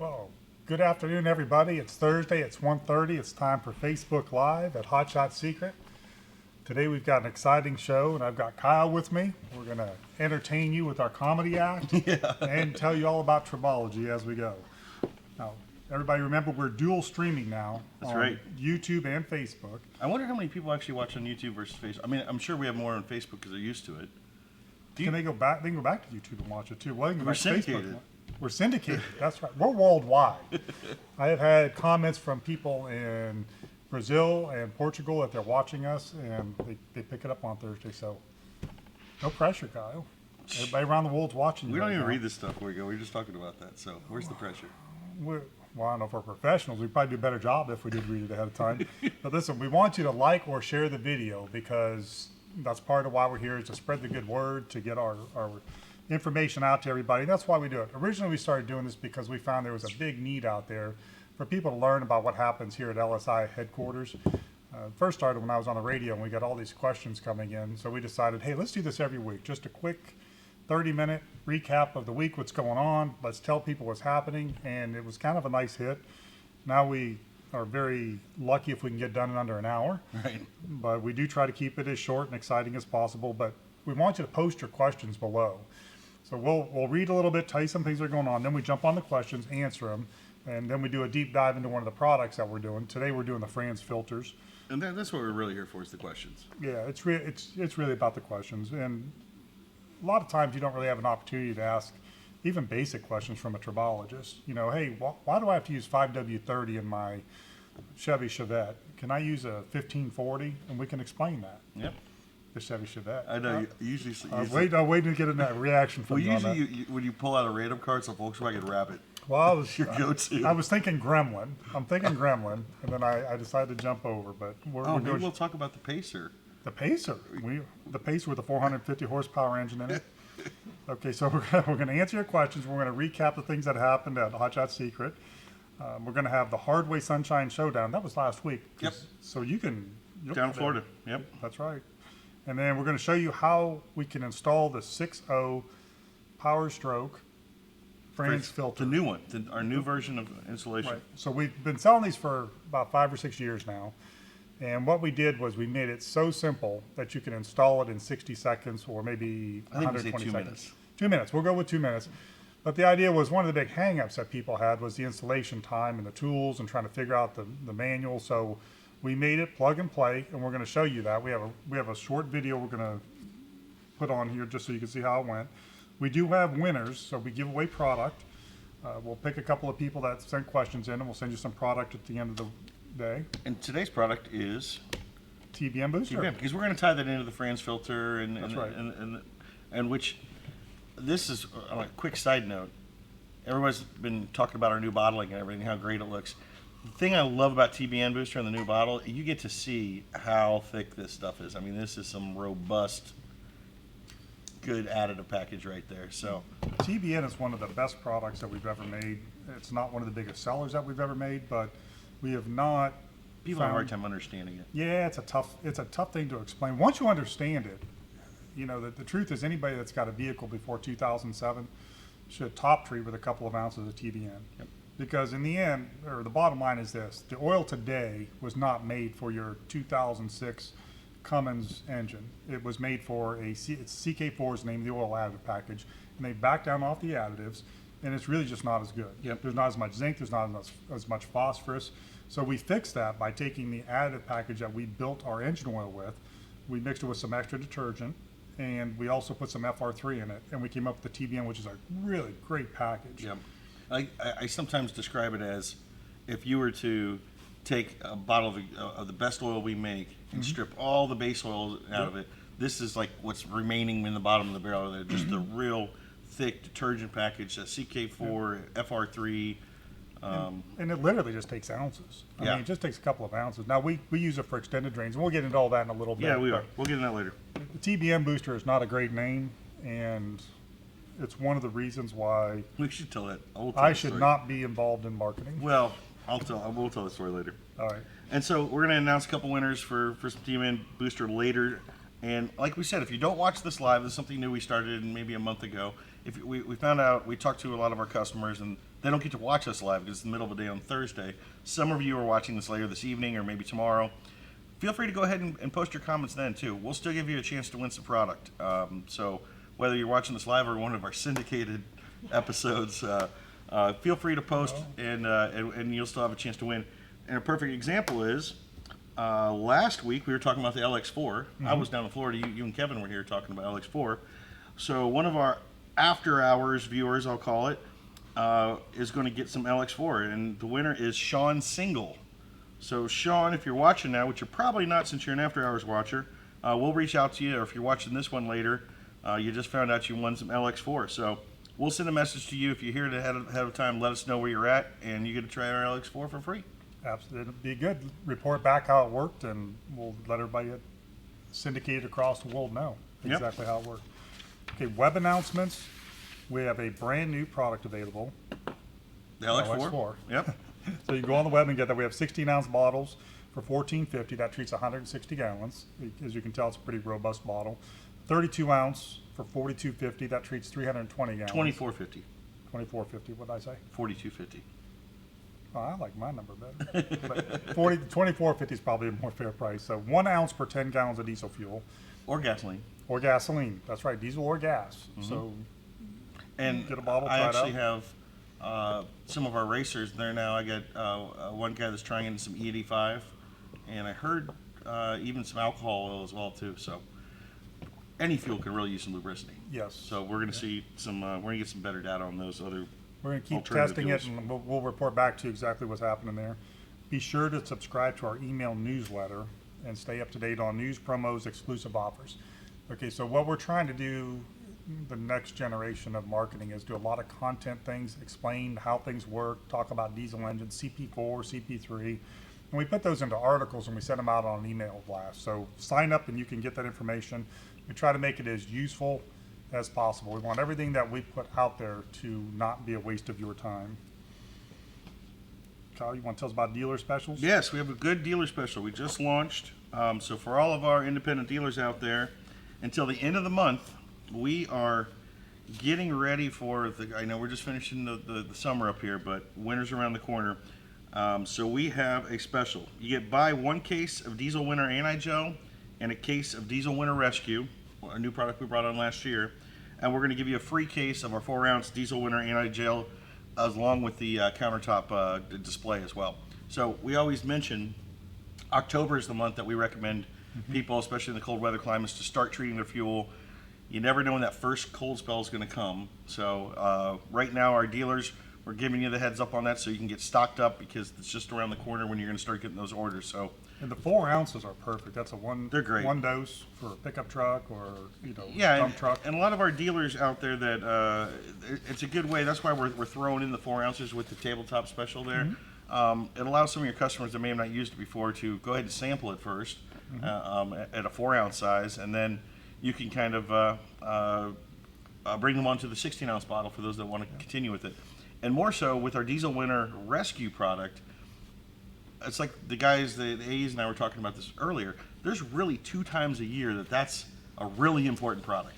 Well, good afternoon, everybody. It's Thursday. It's 1:30. It's time for Facebook Live at Hot Shot Secret. Today we've got an exciting show, and I've got Kyle with me. We're going to entertain you with our comedy act and tell you all about tribology as we go. Now, everybody remember we're dual streaming now That's on right. YouTube and Facebook. I wonder how many people actually watch on YouTube versus Facebook. I mean, I'm sure we have more on Facebook because they're used to it. Can they go back? They can go back to YouTube and watch it too. Well, they can go We're back to Facebook. syndicated. We're syndicated. That's right. We're worldwide. I have had comments from people in Brazil and Portugal that they're watching us, and they pick it up on Thursday. So no pressure, Kyle. Everybody around the world's watching you. We don't right even now. read this stuff where we go. We're just talking about that. So where's the pressure? Well, I don't know if we're professionals. We'd probably do a better job if we did read it ahead of time. But listen, we want you to like or share the video because that's part of why we're here, is to spread the good word, to get our information out to everybody. That's why we do it. Originally, we started doing this because we found there was a big need out there for people to learn about what happens here at LSI headquarters. First started when I was on the radio, and we got all these questions coming in. So we decided, hey, let's do this every week. Just a quick 30-minute recap of the week, what's going on. Let's tell people what's happening. And it was kind of a nice hit. Now we are very lucky if we can get done in under an hour. Right. But we do try to keep it as short and exciting as possible. But we want you to post your questions below. So we'll read a little bit, tell you some things that are going on. Then we jump on the questions, answer them. And then we do a deep dive into one of the products that we're doing. Today we're doing the Frantz filters. And that's what we're really here for, is the questions. Yeah, it's really about the questions. And a lot of times you don't really have an opportunity to ask even basic questions from a tribologist. You know, hey, why do I have to use 5W30 in my Chevy Chevette? Can I use a 1540? And we can explain that. Yep. The Chevy Chevette. I know. You usually. I'm waiting to get a reaction from Well, you on usually that. when you pull out a random card, it's a Volkswagen Rabbit. Well, Your go-to. I was thinking Gremlin. I'm thinking Gremlin, and then I decided to jump over. But we're Maybe doing we'll talk about the Pacer. the Pacer. The Pacer with a 450 horsepower engine in it. Okay, so we're going to answer your questions. We're going to recap the things that happened at Hot Shot Secret. We're going to have the Hardway Sunshine Showdown. That was last week. Yep. So you'll Down in go Florida. there. Yep. That's right. And then we're going to show you how we can install the 6.0 Powerstroke Frantz Filter. The new one. Our new version of insulation. Right. So we've been selling these for about 5 or 6 years now. And what we did was we made it so simple that you can install it in 60 seconds or maybe I think we say 120 2 seconds. minutes. 2 minutes. We'll go with 2 minutes. But the idea was, one of the big hang-ups that people had was the installation time and the tools and trying to figure out the manual. So we made it plug and play, and we're going to show you that. We have a short video we're going to put on here just so you can see how it went. We do have winners, so we give away product. We'll pick a couple of people that sent questions in, and we'll send you some product at the end of the day. And today's product is TBN Booster. TBN, because we're going to tie that into the Frantz filter, That's right. and which this is on a quick side note. Everybody's been talking about our new bottling and everything, how great it looks. The thing I love about TBN Booster and the new bottle, you get to see how thick this stuff is. I mean, this is some robust, good additive package right there. So TBN is one of the best products that we've ever made. It's not one of the biggest sellers that we've ever made, but we have not. people have a hard time understanding it. Yeah, it's a tough thing to explain. Once you understand it, you know, the truth is, anybody that's got a vehicle before 2007 should top treat with a couple of ounces of TBN. Yep. Because in the end, or the bottom line is this: the oil today was not made for your 2006 Cummins engine. It was made for it's CK4 is the name of the oil additive package, and they back down off the additives, and it's really just not as good. Yep. There's not as much zinc, there's not as much phosphorus. So we fixed that by taking the additive package that we built our engine oil with. We mixed it with some extra detergent, and we also put some FR3 in it, and we came up with the TBN, which is a really great package. Yep. I sometimes describe it as if you were to take a bottle of the best oil we make and strip all the base oil out of it. This is like what's remaining in the bottom of the barrel there. Just the real thick detergent package, CK4, FR3. And it literally just takes ounces. I Yeah. mean, it just takes a couple of ounces. Now, we use it for extended drains, and we'll get into all that in a little bit. Yeah, we are. but We'll get into that later. The TBN Booster is not a great name, and it's one of the reasons why We should tell that. I should not be involved in marketing. Well, we'll tell the story later. All right. And so we're going to announce a couple winners for some TBN Booster later. And like we said, if you don't watch this live, this is something new we started maybe a month ago. If we found out, we talked to a lot of our customers, and they don't get to watch us live because it's the middle of the day on Thursday. Some of you are watching this later this evening or maybe tomorrow. Feel free to go ahead and post your comments then too. We'll still give you a chance to win some product. So whether you're watching this live or one of our syndicated episodes, feel free to post, and you'll still have a chance to win. And a perfect example is last week we were talking about the Lx4. I was down in Florida. You and Kevin were here talking about Lx4. So one of our after hours viewers, I'll call it, is going to get some Lx4, and the winner is Shawn Single. So Shawn, if you're watching now, which you're probably not since you're an after hours watcher, we'll reach out to you, or if you're watching this one later, you just found out you won some Lx4. So we'll send a message to you if you're here ahead of time. Let us know where you're at, and you get to try our Lx4 for free. Absolutely. It'd be good. Report back how it worked, and we'll let everybody syndicated across the world know exactly how it worked. Okay, web announcements. We have a brand new product available. The Lx4? Yep. So you can go on the web and get that. We have 16-ounce bottles for $14.50. That treats 160 gallons. As you can tell, it's a pretty robust bottle. 32-ounce for $42.50. That treats 320 gallons. $24.50. $24.50. What did I say? $42.50. Oh, I like my number better. But $24.50 is probably a more fair price. So 1 ounce per 10 gallons of diesel fuel. Or gasoline. Or gasoline. That's right, diesel or gas. So and get a bottle, I try actually it out. have some of our racers there now. I got one guy that's trying into some E85, and I heard even some alcohol oil as well too. So any fuel can really use some lubricity. Yes. So we're going to see some. We're going to get some better data on those other. We're going to keep alternative testing fuels. it, and we'll report back to you exactly what's happening there. Be sure to subscribe to our email newsletter and stay up to date on news, promos, exclusive offers. Okay, so what we're trying to do, the next generation of marketing, is do a lot of content things, explain how things work, talk about diesel engines, CP4, CP3, and we put those into articles and we send them out on an email blast. So sign up and you can get that information. We try to make it as useful as possible. We want everything that we put out there to not be a waste of your time. Kyle, you want to tell us about dealer specials? Yes, we have a good dealer special. We just launched. So for all of our independent dealers out there, until the end of the month, we are getting ready for I know we're just finishing the summer up here, but winter's around the corner. So we have a special. You buy 1 case of Diesel Winter Anti-Gel and a case of Diesel Winter Rescue, a new product we brought on last year. And we're going to give you a free case of our 4-ounce Diesel Winter Anti-Gel along with the countertop display as well. So we always mention October is the month that we recommend people, especially in the cold weather climates, to start treating their fuel. You never know when that first cold spell is going to come. So right now our dealers, we're giving you the heads up on that so you can get stocked up because it's just around the corner when you're going to start getting those orders. So. And the 4 ounces are perfect. That's They're great. 1 dose for a pickup truck or and, dump truck. And a lot of our dealers out there that it's a good way. That's why we're throwing in the 4 ounces with the tabletop special there. It allows some of your customers that may have not used it before to go ahead and sample it first at a 4-ounce size, and then you can kind of bring them onto the 16-ounce bottle for those that want to continue with it. And more so with our Diesel Winter Rescue product. It's like the guys, the A's and I were talking about this earlier. There's really 2 times a year that's a really important product.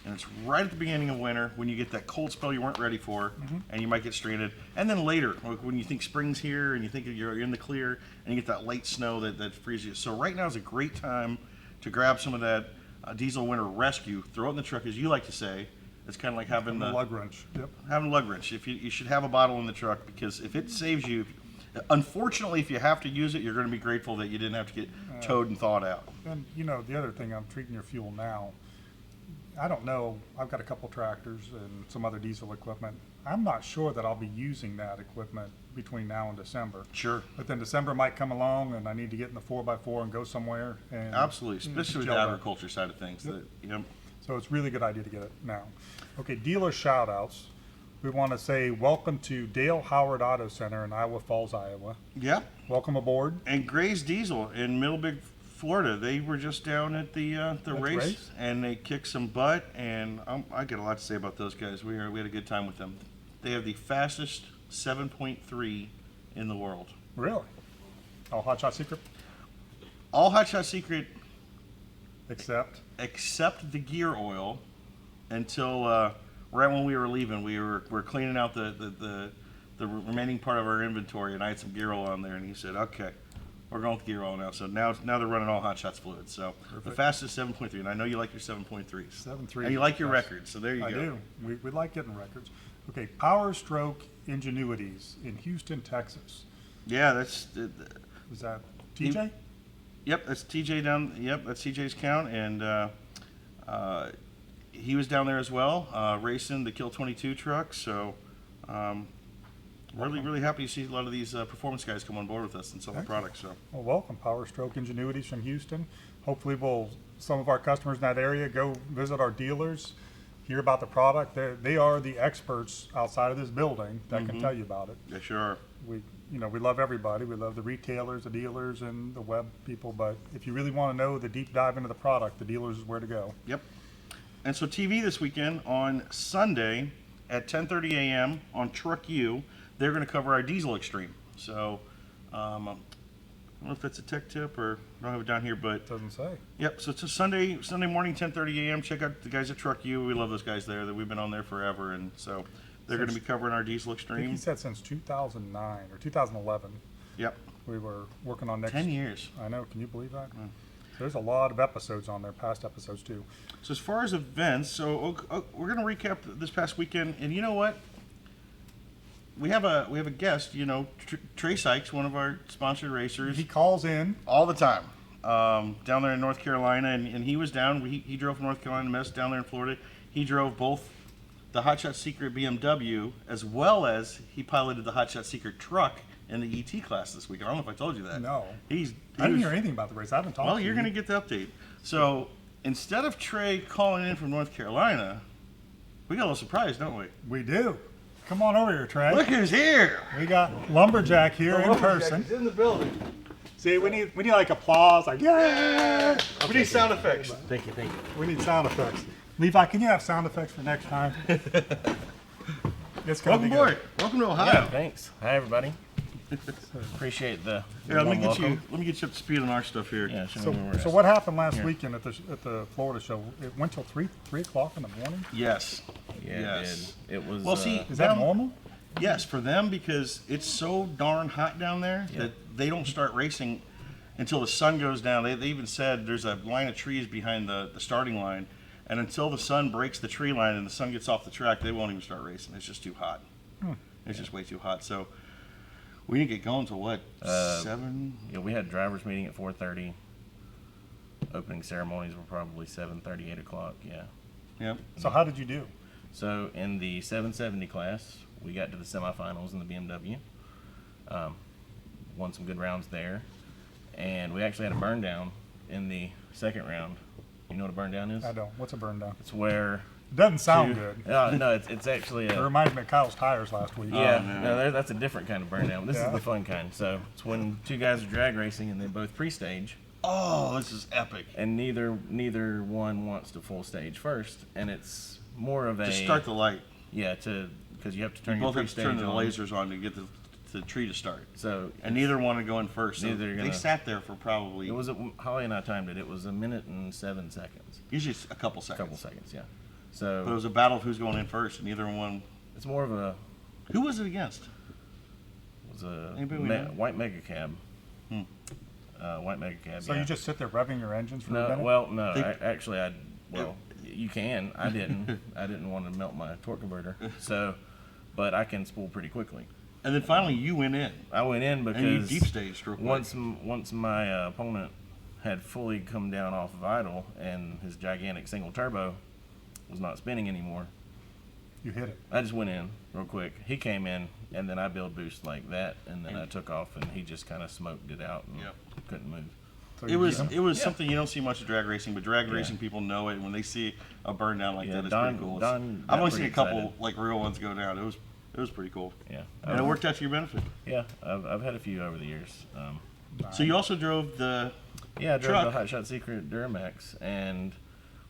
And it's right at the beginning of winter when you get that cold spell you weren't ready for and you might get stranded. And then later, when you think spring's here and you think you're in the clear and you get that light snow that freezes you. So right now is a great time to grab some of that Diesel Winter Rescue, throw it in the truck, as you like to say. It's kind of like having a lug wrench. Yep. Having a lug wrench. If you should have a bottle in the truck because if it saves you, unfortunately, if you have to use it, you're going to be grateful that you didn't have to get towed and thawed out. And the other thing, I'm treating your fuel now. I don't know. I've got a couple tractors and some other diesel equipment. I'm not sure that I'll be using that equipment between now and December. Sure. But then December might come along and I need to get in the 4x4 and go somewhere. And absolutely, especially with the agriculture side of things. Yep. So it's really a good idea to get it now. Okay, dealer shout outs. We want to say welcome to Dale Howard Auto Center in Iowa Falls, Iowa. Yeah. Welcome aboard. And Gray's Diesel in Middleburg, Florida. They were just down at the race and they kicked some butt. And I got a lot to say about those guys. We had a good time with them. They have the fastest 7.3 in the world. Really? All Hot Shot Secret? All Hot Shot Secret. Except the gear oil until right when we were leaving. We were cleaning out the the remaining part of our inventory, and I had some gear oil on there, and he said, okay, we're going with gear oil now. So now they're running all Hot Shots fluids. So the fastest 7.3, and I know you like your 7.3s. 7.3. And you like your records, so there you I go. do. We like getting records. Okay, Powerstroke Ingenuities in Houston, Texas. Yeah, that's Is that TJ? Yep, that's TJ down. Yep, that's TJ's count, and he was down there as well, racing the Kill 22 truck. So, really happy to see a lot of these performance guys come on board with us and sell the product. So, Well, welcome, Powerstroke Ingenuities from Houston. Hopefully, some of our customers in that area go visit our dealers, hear about the product. They are the experts outside of this building that can tell you about it. yeah, sure. We love everybody. We love the retailers, the dealers, and the web people. But if you really want to know the deep dive into the product, the dealers is where to go. Yep. And so TV this weekend on Sunday at 10:30 a.m. on Truck U, they're going to cover our diesel extreme. So I don't know if that's a tech tip or I don't have it down here, but Doesn't say. yep. So it's a Sunday morning, 10:30 a.m. Check out the guys at Truck U. We love those guys there. That we've been on there forever, and so they're going to be covering our diesel I think he extreme. said since 2009 or 2011 Yep. we were working on next. 10 years. I know. Can you believe that? There's a lot of episodes on there, past episodes too. So as far as events, so we're going to recap this past weekend, and you know what? We have a guest, Trey Sikes, one of our sponsored racers, He calls in. all the time, down there in North Carolina, and he was down. He drove from North Carolina, met us down there in Florida. He drove both the Hot Shot Secret BMW as well as he piloted the Hot Shot Secret truck in the ET class this week. I don't know if I told you that. No. I I didn't hear anything about the race. I haven't talked Well, to you're you. going to get the update. So instead of Trey calling in from North Carolina, we got a little surprise, don't we? We do. Come on over here, Trey. Look who's here! We got Lumberjack here in person. He's in the building. See, we need like applause, like yeah. We need sound effects. Thank you. We need sound effects. Levi, can you have sound effects for next time? It's gonna Welcome be aboard. good. Welcome to Ohio. Yeah, thanks. Hi, everybody. Appreciate the Here, let me warm get you. welcome. Let me get you up to speed on our stuff here. Yeah, show So, me where we're so at. what happened last Here. weekend at the Florida show? It went till 3 o'clock in the morning. Yes. Yeah, Yes. it did. It was. Well, see, Is that them- normal? Yes, for them because it's so darn hot down there Yeah. that they don't start racing until the sun goes down. They even said there's a line of trees behind the starting line, and until the sun breaks the tree line and the sun gets off the track, they won't even start racing. It's just too hot. It's just way too hot. So we didn't get going till what? 7? Yeah, we had drivers meeting at 4:30. Opening ceremonies were probably 7:30, 8 o'clock. Yeah. Yep. So how did you do? So in the 770 class, we got to the semifinals in the BMW. Won some good rounds there, and we actually had a burn down in the second round. You know what a burn down is? I don't. What's a burn down? It's where. It doesn't sound good. No, it's actually It a. reminds me of Kyle's tires last week. Yeah, no. no, that's a different kind of burn down. This Yeah. is the fun kind. So it's when two guys are drag racing and they both pre-stage, Oh, this is epic. and neither one wants to full stage first, and it's more of a Just start the light. because you have to turn You your both have to pre-stage turn the on. lasers on to get the tree to start. So And neither want to go in first. So Neither are they gonna- sat there for probably it was Holly and I timed it. It was 1 minute and 7 seconds, usually it's a couple a seconds. couple seconds, yeah. But it So was a battle of who's going in first, and neither one. it's more of a Who was it against? Anybody we know? white mega cab. Hmm. White mega cab. So yeah. you just sit there revving your engines for a No, minute? well, no. They- Actually, you can. I didn't. I didn't want to melt my torque converter. So, but I can spool pretty quickly. And then finally, you went in, I went in and you because deep staged real quick. once my opponent had fully come down off of idle and his gigantic single turbo was not spinning anymore, You hit it. I just went in real quick. He came in, and then I build boost like that, and then I took off, and he just kind of smoked it out and Yep. couldn't move. So It you was beat 'em? it was something you don't see much of drag racing, but drag racing people know it. When they see a burn down like Yeah, that, it's Don- pretty cool. Don I've got only seen a pretty couple excited. like real ones go down. It was pretty cool, Yeah, and it worked out to your benefit. yeah. I've had a few over the years. So you also drove the Yeah, I drove truck. the Hot Shot Secret Duramax, and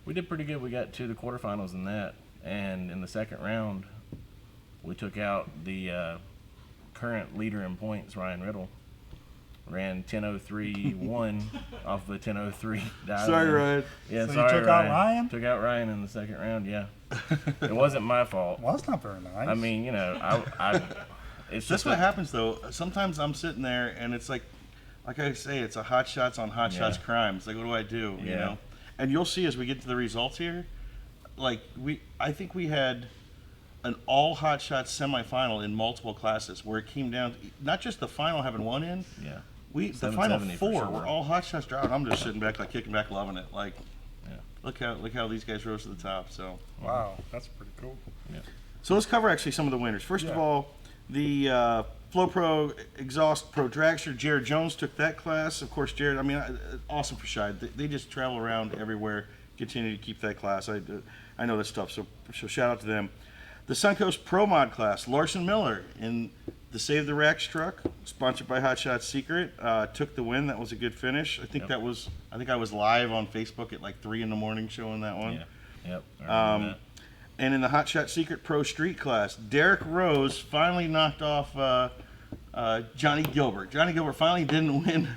we did pretty good. We got to the quarterfinals in that, and in the second round, we took out the current leader in points, Ryan Riddle. Ran 10:03.1 off of a 10:03 dial. Sorry, in. Ryan. Yeah, So you sorry, took out Ryan? Took out Ryan in the second round. Yeah, it wasn't my fault. Well, that's not very nice. I mean, It's That's just what happens though. Sometimes I'm sitting there and it's like I say, it's a hot shots on hot shots crime. It's like, what do I do? You know? And you'll see as we get to the results here, like I think we had an all hot shots semifinal in multiple classes where it came down to not just the final having one in. Yeah. The final 770 for four sure. were all hot shots driving. I'm just sitting back, like kicking back, loving it. Like, Yeah. look how these guys rose to the top. So Wow, that's pretty cool. Yeah. So let's cover actually some of the winners. First of Yeah. all, the Flow Pro Exhaust Pro Dragster, Jared Jones took that class. Of course, Jared, I mean, awesome for Shide. They just travel around everywhere, continue to keep that class. I know that stuff, so shout out to them. The Suncoast Pro Mod class, Larson Miller in the Save the Racks truck, sponsored by Hot Shots Secret, took the win. That was a good finish. I think I was live on Facebook at like 3 a.m. showing that one. Yeah. Yep. I remember that. And in the Hot Shot Secret Pro Street class, Derek Rose finally knocked off Johnny Gilbert. Johnny Gilbert finally didn't win.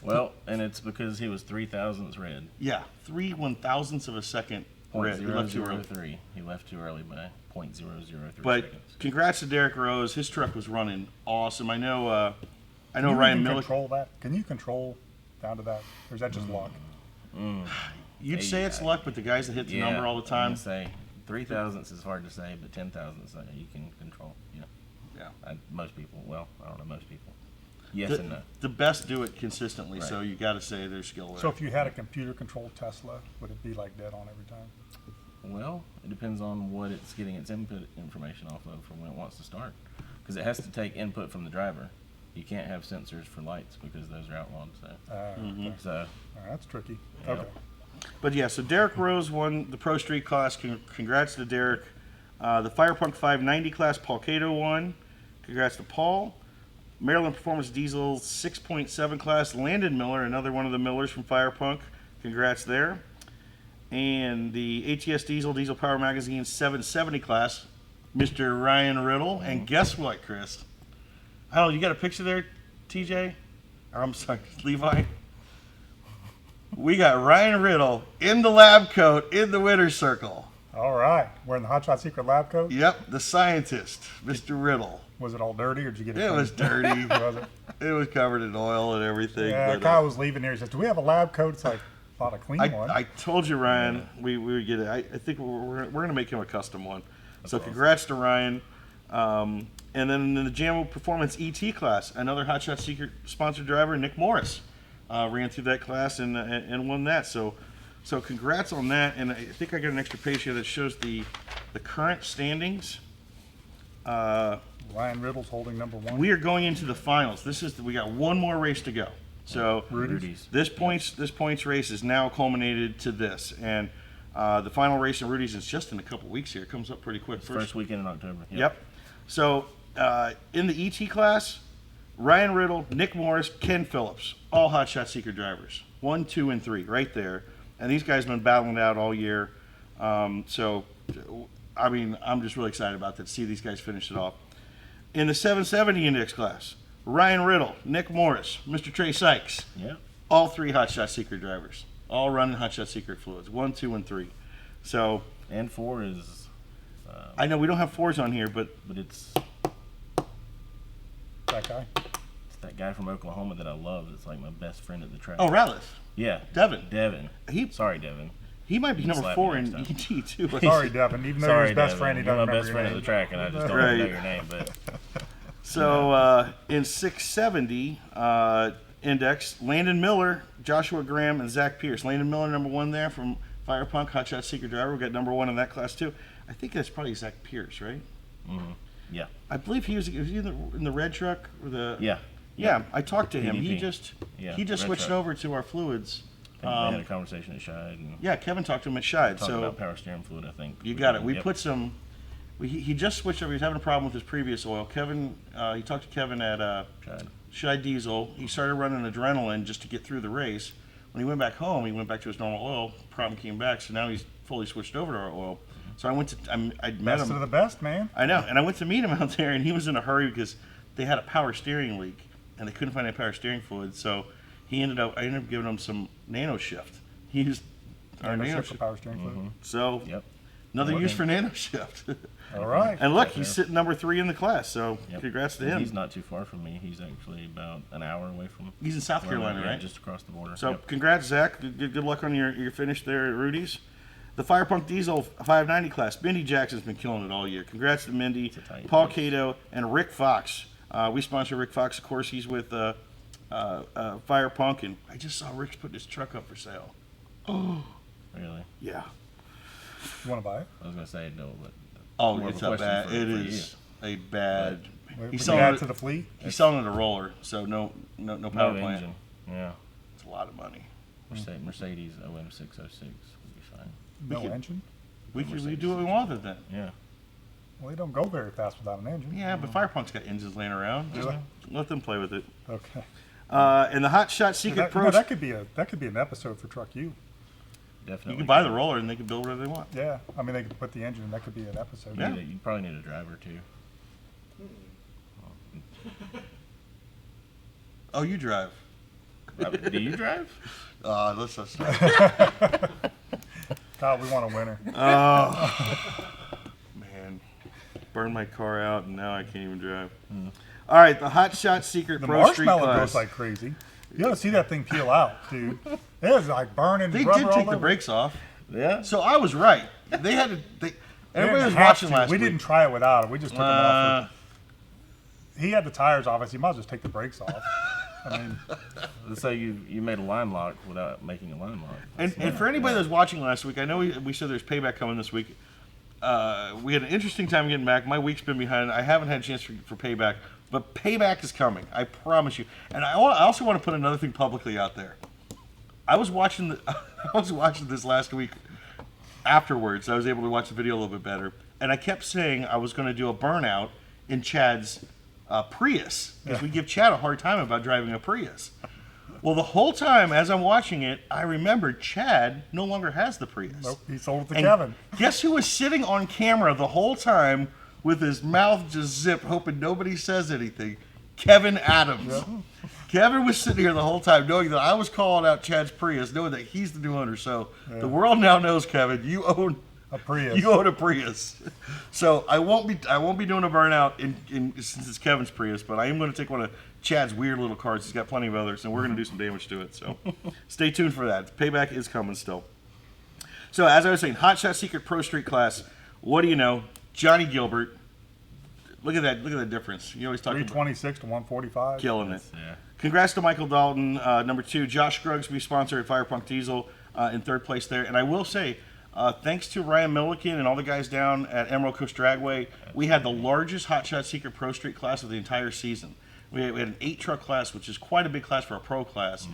Well, and it's because he was 0.003 red. Yeah, 3/1000ths of a second red. He left too early. 0.003. He left too early by 0.003 But seconds. congrats to Derek Rose. His truck was running awesome. I know Can you Ryan even Miller. control that? Can you control down to that? Or is that just luck? You'd say it's luck, but the guys that hit the number all the time. I'm gonna say 0.003 is hard to say, but 0.000 you can control. Yeah. Yeah. Most people. Well, I don't know most people. Yes and no. The best do it consistently, Right. so you got to say there's skill there. So if you had a computer-controlled Tesla, would it be like dead on every time? Well, it depends on what it's getting its input information off of from when it wants to start. Because it has to take input from the driver. You can't have sensors for lights because those are outlawed. So, Okay. so All right, that's tricky. Yeah. Okay. But yeah, so Derek Rose won the Pro Street class. Congrats to Derek. The Firepunk 590 class, Paul Cato won. Congrats to Paul. Maryland Performance Diesel 6.7 class, Landon Miller, another one of the Millers from Firepunk. Congrats there. And the ATS Diesel Power Magazine 770 class, Mr. Ryan Riddle. And guess what, Chris? I don't know, you got a picture there, TJ? Or I'm sorry, Levi? We got Ryan Riddle in the lab coat in the winner's circle. All right. We're in the Hot Shot Secret lab coat. Yep, the scientist, Mr. Riddle. Was it all dirty or did you get it? It clean? was dirty. Was it? It was covered in oil and everything. Yeah, but, Kyle was leaving here. He said, "Do we have a lab coat?" It's like, thought a clean one. I told you, Ryan, we would get it. I think we're going to make him a custom one. So congrats to Ryan. And then in the Jammo Performance ET class, another Hot Shot Secret sponsored driver, Nick Morris, ran through that class and won that. So congrats on that. And I think I got an extra page here that shows the current standings. Ryan Riddle's holding number one. We are going into the finals. We got one more race to go. So Rudy's. this points race is now culminated to this, and the final race in Rudy's is just in a couple weeks here. It comes up pretty quick. First weekend in October. Yep. So in the ET class, Ryan Riddle, Nick Morris, Ken Phillips, all Hot Shot Secret drivers. 1, 2, and 3 right there. And these guys have been battling it out all year. So, I mean, I'm just really excited about that, to see these guys finish it off. In the 770 index class, Ryan Riddle, Nick Morris, Mr. Trey Sikes, Yep. all 3 Hot Shot Secret drivers, all running Hot Shot Secret fluids, 1, 2, and 3. So And 4 is, I know we don't have 4s on here, but but it's That guy. that guy from Oklahoma that I love. That's like my best friend at the track. oh, Ratliff, yeah, Devin, Devin. he Sorry, Devin. he might be You number slap 4 me in next ET too. Sorry, Devin. Even though you're Sorry, his best Devin. friend, he You're doesn't my best remember friend your at the name. track, and I just don't Right. know your name. But So in 670 index, Landon Miller, Joshua Graham, and Zach Pierce. Landon Miller, number 1 there from Firepunk, Hot Shot Secret driver. We got number 1 in that class too. I think that's probably Zach Pierce, right? yeah, I believe he was either in the red truck or the. yeah. Yeah, I talked to him. He PDP. just Yeah, he just red switched truck. over to our fluids. I think we had a conversation at Shide and Yeah, Kevin talked to him at Shide. talking So about power steering fluid. I think you got it. We Yep. put some. He just switched over. He was having a problem with his previous oil. Kevin, he talked to Kevin at Shide. Shide Diesel. He started running adrenaline just to get through the race. When he went back home, he went back to his normal oil. Problem came back, so now he's fully switched over to our oil. So I went to I met Best him. of the best, man. I know, and I went to meet him out there, and he was in a hurry because they had a power steering leak, and they couldn't find any power steering fluid. So I ended up giving him some Nano Shift. He used our Nano Nano Shift for Shift. power steering fluid. So Yep. Another use for Nano Shift. All right. And look, he's sitting number 3 in the class, so Yep. congrats to And him. he's not too far from me. He's actually about an hour away from. He's in South where I'm Carolina, at, yeah, right? just across the border. So Yep. congrats, Zach. Good luck on your finish there at Rudy's. The Firepunk Diesel 590 class. Mindy Jackson's been killing it all year. Congrats to Mindy, It's a tight Paul race. Cato, and Rick Fox. We sponsor Rick Fox. Of course, he's with Firepunk, and I just saw Rick's putting his truck up for sale. Really? Yeah. You want to buy it? I was gonna say no, but Oh, more of it's a a question bad. for It you. is a bad. Would He's you selling add it to the fleet? He's selling it a roller, so no power no plant. engine. Yeah. It's a lot of money. Mercedes OM606 would be fine. No could- engine? We do what we want with it then. Yeah. Well, they don't go very fast without an engine. Yeah, but Firepunk's got engines laying around. Just Really? let them play with it. Okay. And the Hot Shot Secret That, you Pro. know, that could be an episode for Truck U. Definitely. You can buy the roller and they can build whatever they want. Yeah, I mean they could put the engine in. That could be an episode. Yeah. You probably need a driver too. Oh, you drive. Do you drive? Let's not. God, we want a winner. Man, burned my car out and now I can't even drive. All right, the Hot Shot Secret The Pro Street marshmallow class. goes like crazy. You ought to see that thing peel out, dude. It was like burning They rubber did all take the over. brakes off. Yeah. So I was right. They had to. We Everybody didn't was have watching to. last We week. didn't try it without it. We just took them off. Uh, He had the tires off us. You might as well just take the brakes off. I mean, Let's say you made a line lock without making a line lock. and for anybody that was watching last week, I know we said there's payback coming this week. We had an interesting time getting back. My week's been behind. I haven't had a chance for payback, but payback is coming. I promise you. And I also want to put another thing publicly out there. I was watching this last week. Afterwards, I was able to watch the video a little bit better, and I kept saying I was going to do a burnout in Chad's Prius because we give Chad a hard time about driving a Prius. Well, the whole time as I'm watching it, I remembered Chad no longer has the Prius. nope, he sold it to And Kevin. guess who was sitting on camera the whole time with his mouth just zipped, hoping nobody says anything? Kevin Adams. Yeah. Kevin was sitting here the whole time knowing that I was calling out Chad's Prius, knowing that he's the new owner. So the world now knows, Kevin, you own A Prius. You own a Prius. So I won't be doing a burnout since it's Kevin's Prius, but I am going to take one of Chad's weird little cars. He's got plenty of others, and we're going to do some damage to it. So stay tuned for that. Payback is coming still. So as I was saying, Hot Shot Secret Pro Street class. What do you know? Johnny Gilbert. Look at that. Look at the difference. You always talk about 326 to 145. killing it. Yeah. Congrats to Michael Dalton, number 2. Josh Scruggs, we sponsor at Firepunk Diesel, in 3rd place there. And I will say, thanks to Ryan Milliken and all the guys down at Emerald Coast Dragway, we had the largest Hot Shot Secret Pro Street class of the entire season. We had an 8-truck class, which is quite a big class for a pro class.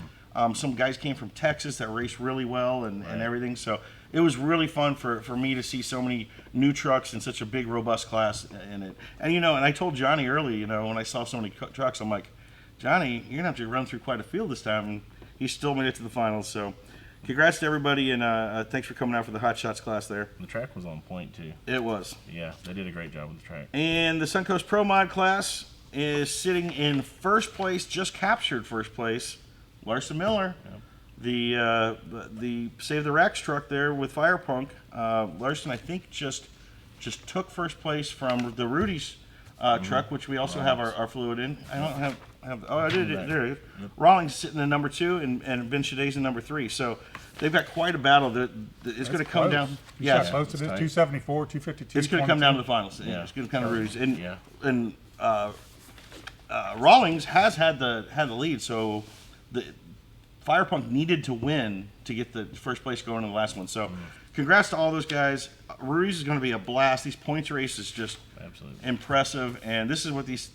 Some guys came from Texas that raced really well and everything. So it was really fun for me to see so many new trucks in such a big, robust class in it. And, and I told Johnny early, when I saw so many trucks, I'm like, Johnny, you're going to have to run through quite a field this time. And he still made it to the finals. So congrats to everybody, and thanks for coming out for the Hot Shots class there. The track was on point too. It was. Yeah, they did a great job with the track. And the Suncoast Pro Mod class is sitting in first place, just captured first place, Larson Miller. Yep. The Save the Racks truck there with Firepunk. Larson, I think, just took first place from the Rudy's truck, which we also have our fluid in. I don't have oh, I did it. There it is. Yep. Rawlings sitting in number 2, and Ben Shaday's in number 3. So they've got quite a battle that is going to come close. down. You Yeah, shot close to it's this, tight. 274, 252. it's going to come down to the 22. finals. Yeah. It's going to come to Rudy's. Yeah. And Rawlings has had the lead, so the Firepunk needed to win to get the first place going in the last one. So congrats to all those guys. Rudy's is going to be a blast. These points race is just Absolutely. impressive, and this is what these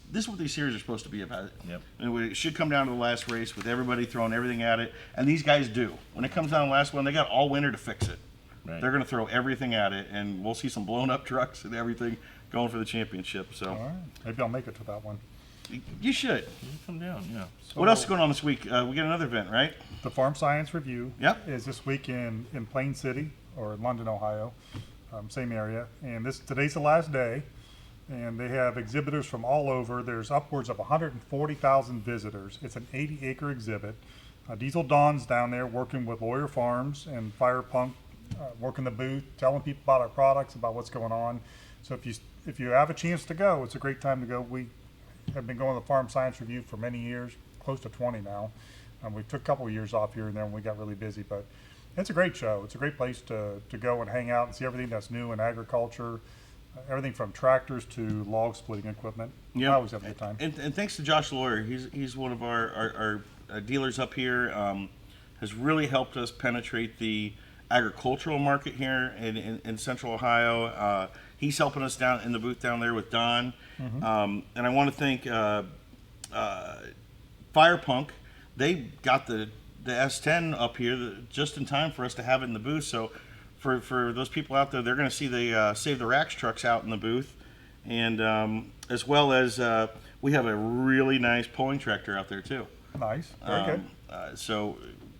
series are supposed to be about. Yep. And it should come down to the last race with everybody throwing everything at it, and these guys do. When it comes down to the last one, they got all winter to fix it. Right. They're going to throw everything at it, and we'll see some blown up trucks and everything going for the championship. So All right. Maybe I'll make it to that one. you should. You come down, yeah. What else is going on this week? We got another event, right? The Farm Science Review Yep. is this week in Plain City or London, Ohio, same area. And today's the last day, and they have exhibitors from all over. There's upwards of 140,000 visitors. It's an 80-acre exhibit. Diesel Don's down there working with Lawyer Farms and Firepunk working the booth, telling people about our products, about what's going on. So if you have a chance to go, it's a great time to go. We have been going to the Farm Science Review for many years, close to 20 now. We took a couple of years off here and there when we got really busy, but it's a great show. It's a great place to go and hang out and see everything that's new in agriculture, everything from tractors to log splitting equipment. Yeah, I always have a good time. And thanks to Josh Lawyer, he's one of our dealers up here. Has really helped us penetrate the agricultural market here in Central Ohio. He's helping us down in the booth down there with Don. And I want to thank Firepunk. They got the S10 up here just in time for us to have it in the booth. So for those people out there, they're going to see the Save the Racks trucks out in the booth. And as well as we have a really nice pulling tractor out there too. Nice. Very good. So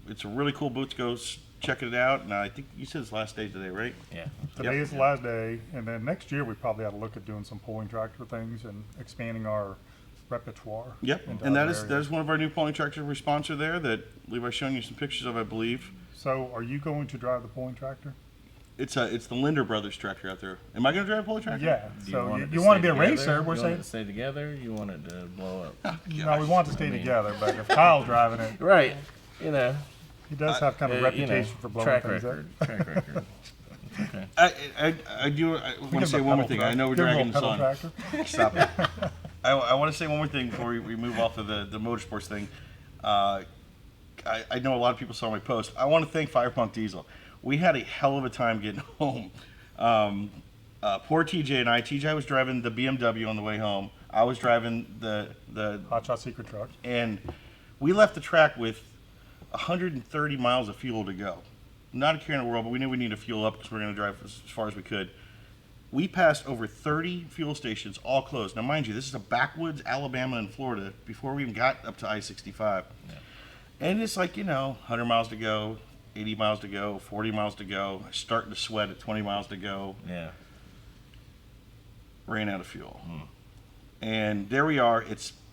it's a really cool booth to go check it out. And I think you said it's last day today, right? Yeah. Today is the last day, and then next year we probably ought to look at doing some pulling tractor things and expanding our repertoire. Yep. into And other that areas. is one of our new pulling tractors we sponsor there that Levi's shown you some pictures of, I believe. So are you going to drive the pulling tractor? It's the Linder Brothers tractor out there. Am I going to drive a pulling tractor? Yeah. Do So want it you want to stay be a together? racer? We're You want it saying to stay together. You want it to blow up. no. We want it to stay together, but if Kyle's driving it, Right. You know. he does have kind of a reputation for blowing track things record. up. Track record. Okay. I want to say one more thing. I know we're dragging this on. Tractor. Stop it. I want to say one more thing before we move off of the motorsports thing. I know a lot of people saw my post. I want to thank Firepunk Diesel. We had a hell of a time getting home. Poor TJ and I. TJ was driving the BMW on the way home. I was driving the Hot Shot Secret truck. and we left the track with 130 miles of fuel to go. Not a care in the world, but we knew we needed to fuel up because we were going to drive as far as we could. We passed over 30 fuel stations, all closed. Now, mind you, this is a backwoods Alabama and Florida before we even got up to I-65. Yeah. And it's like, 100 miles to go, 80 miles to go, 40 miles to go. Starting to sweat at 20 miles to go. Yeah. Ran out of fuel. And there we are.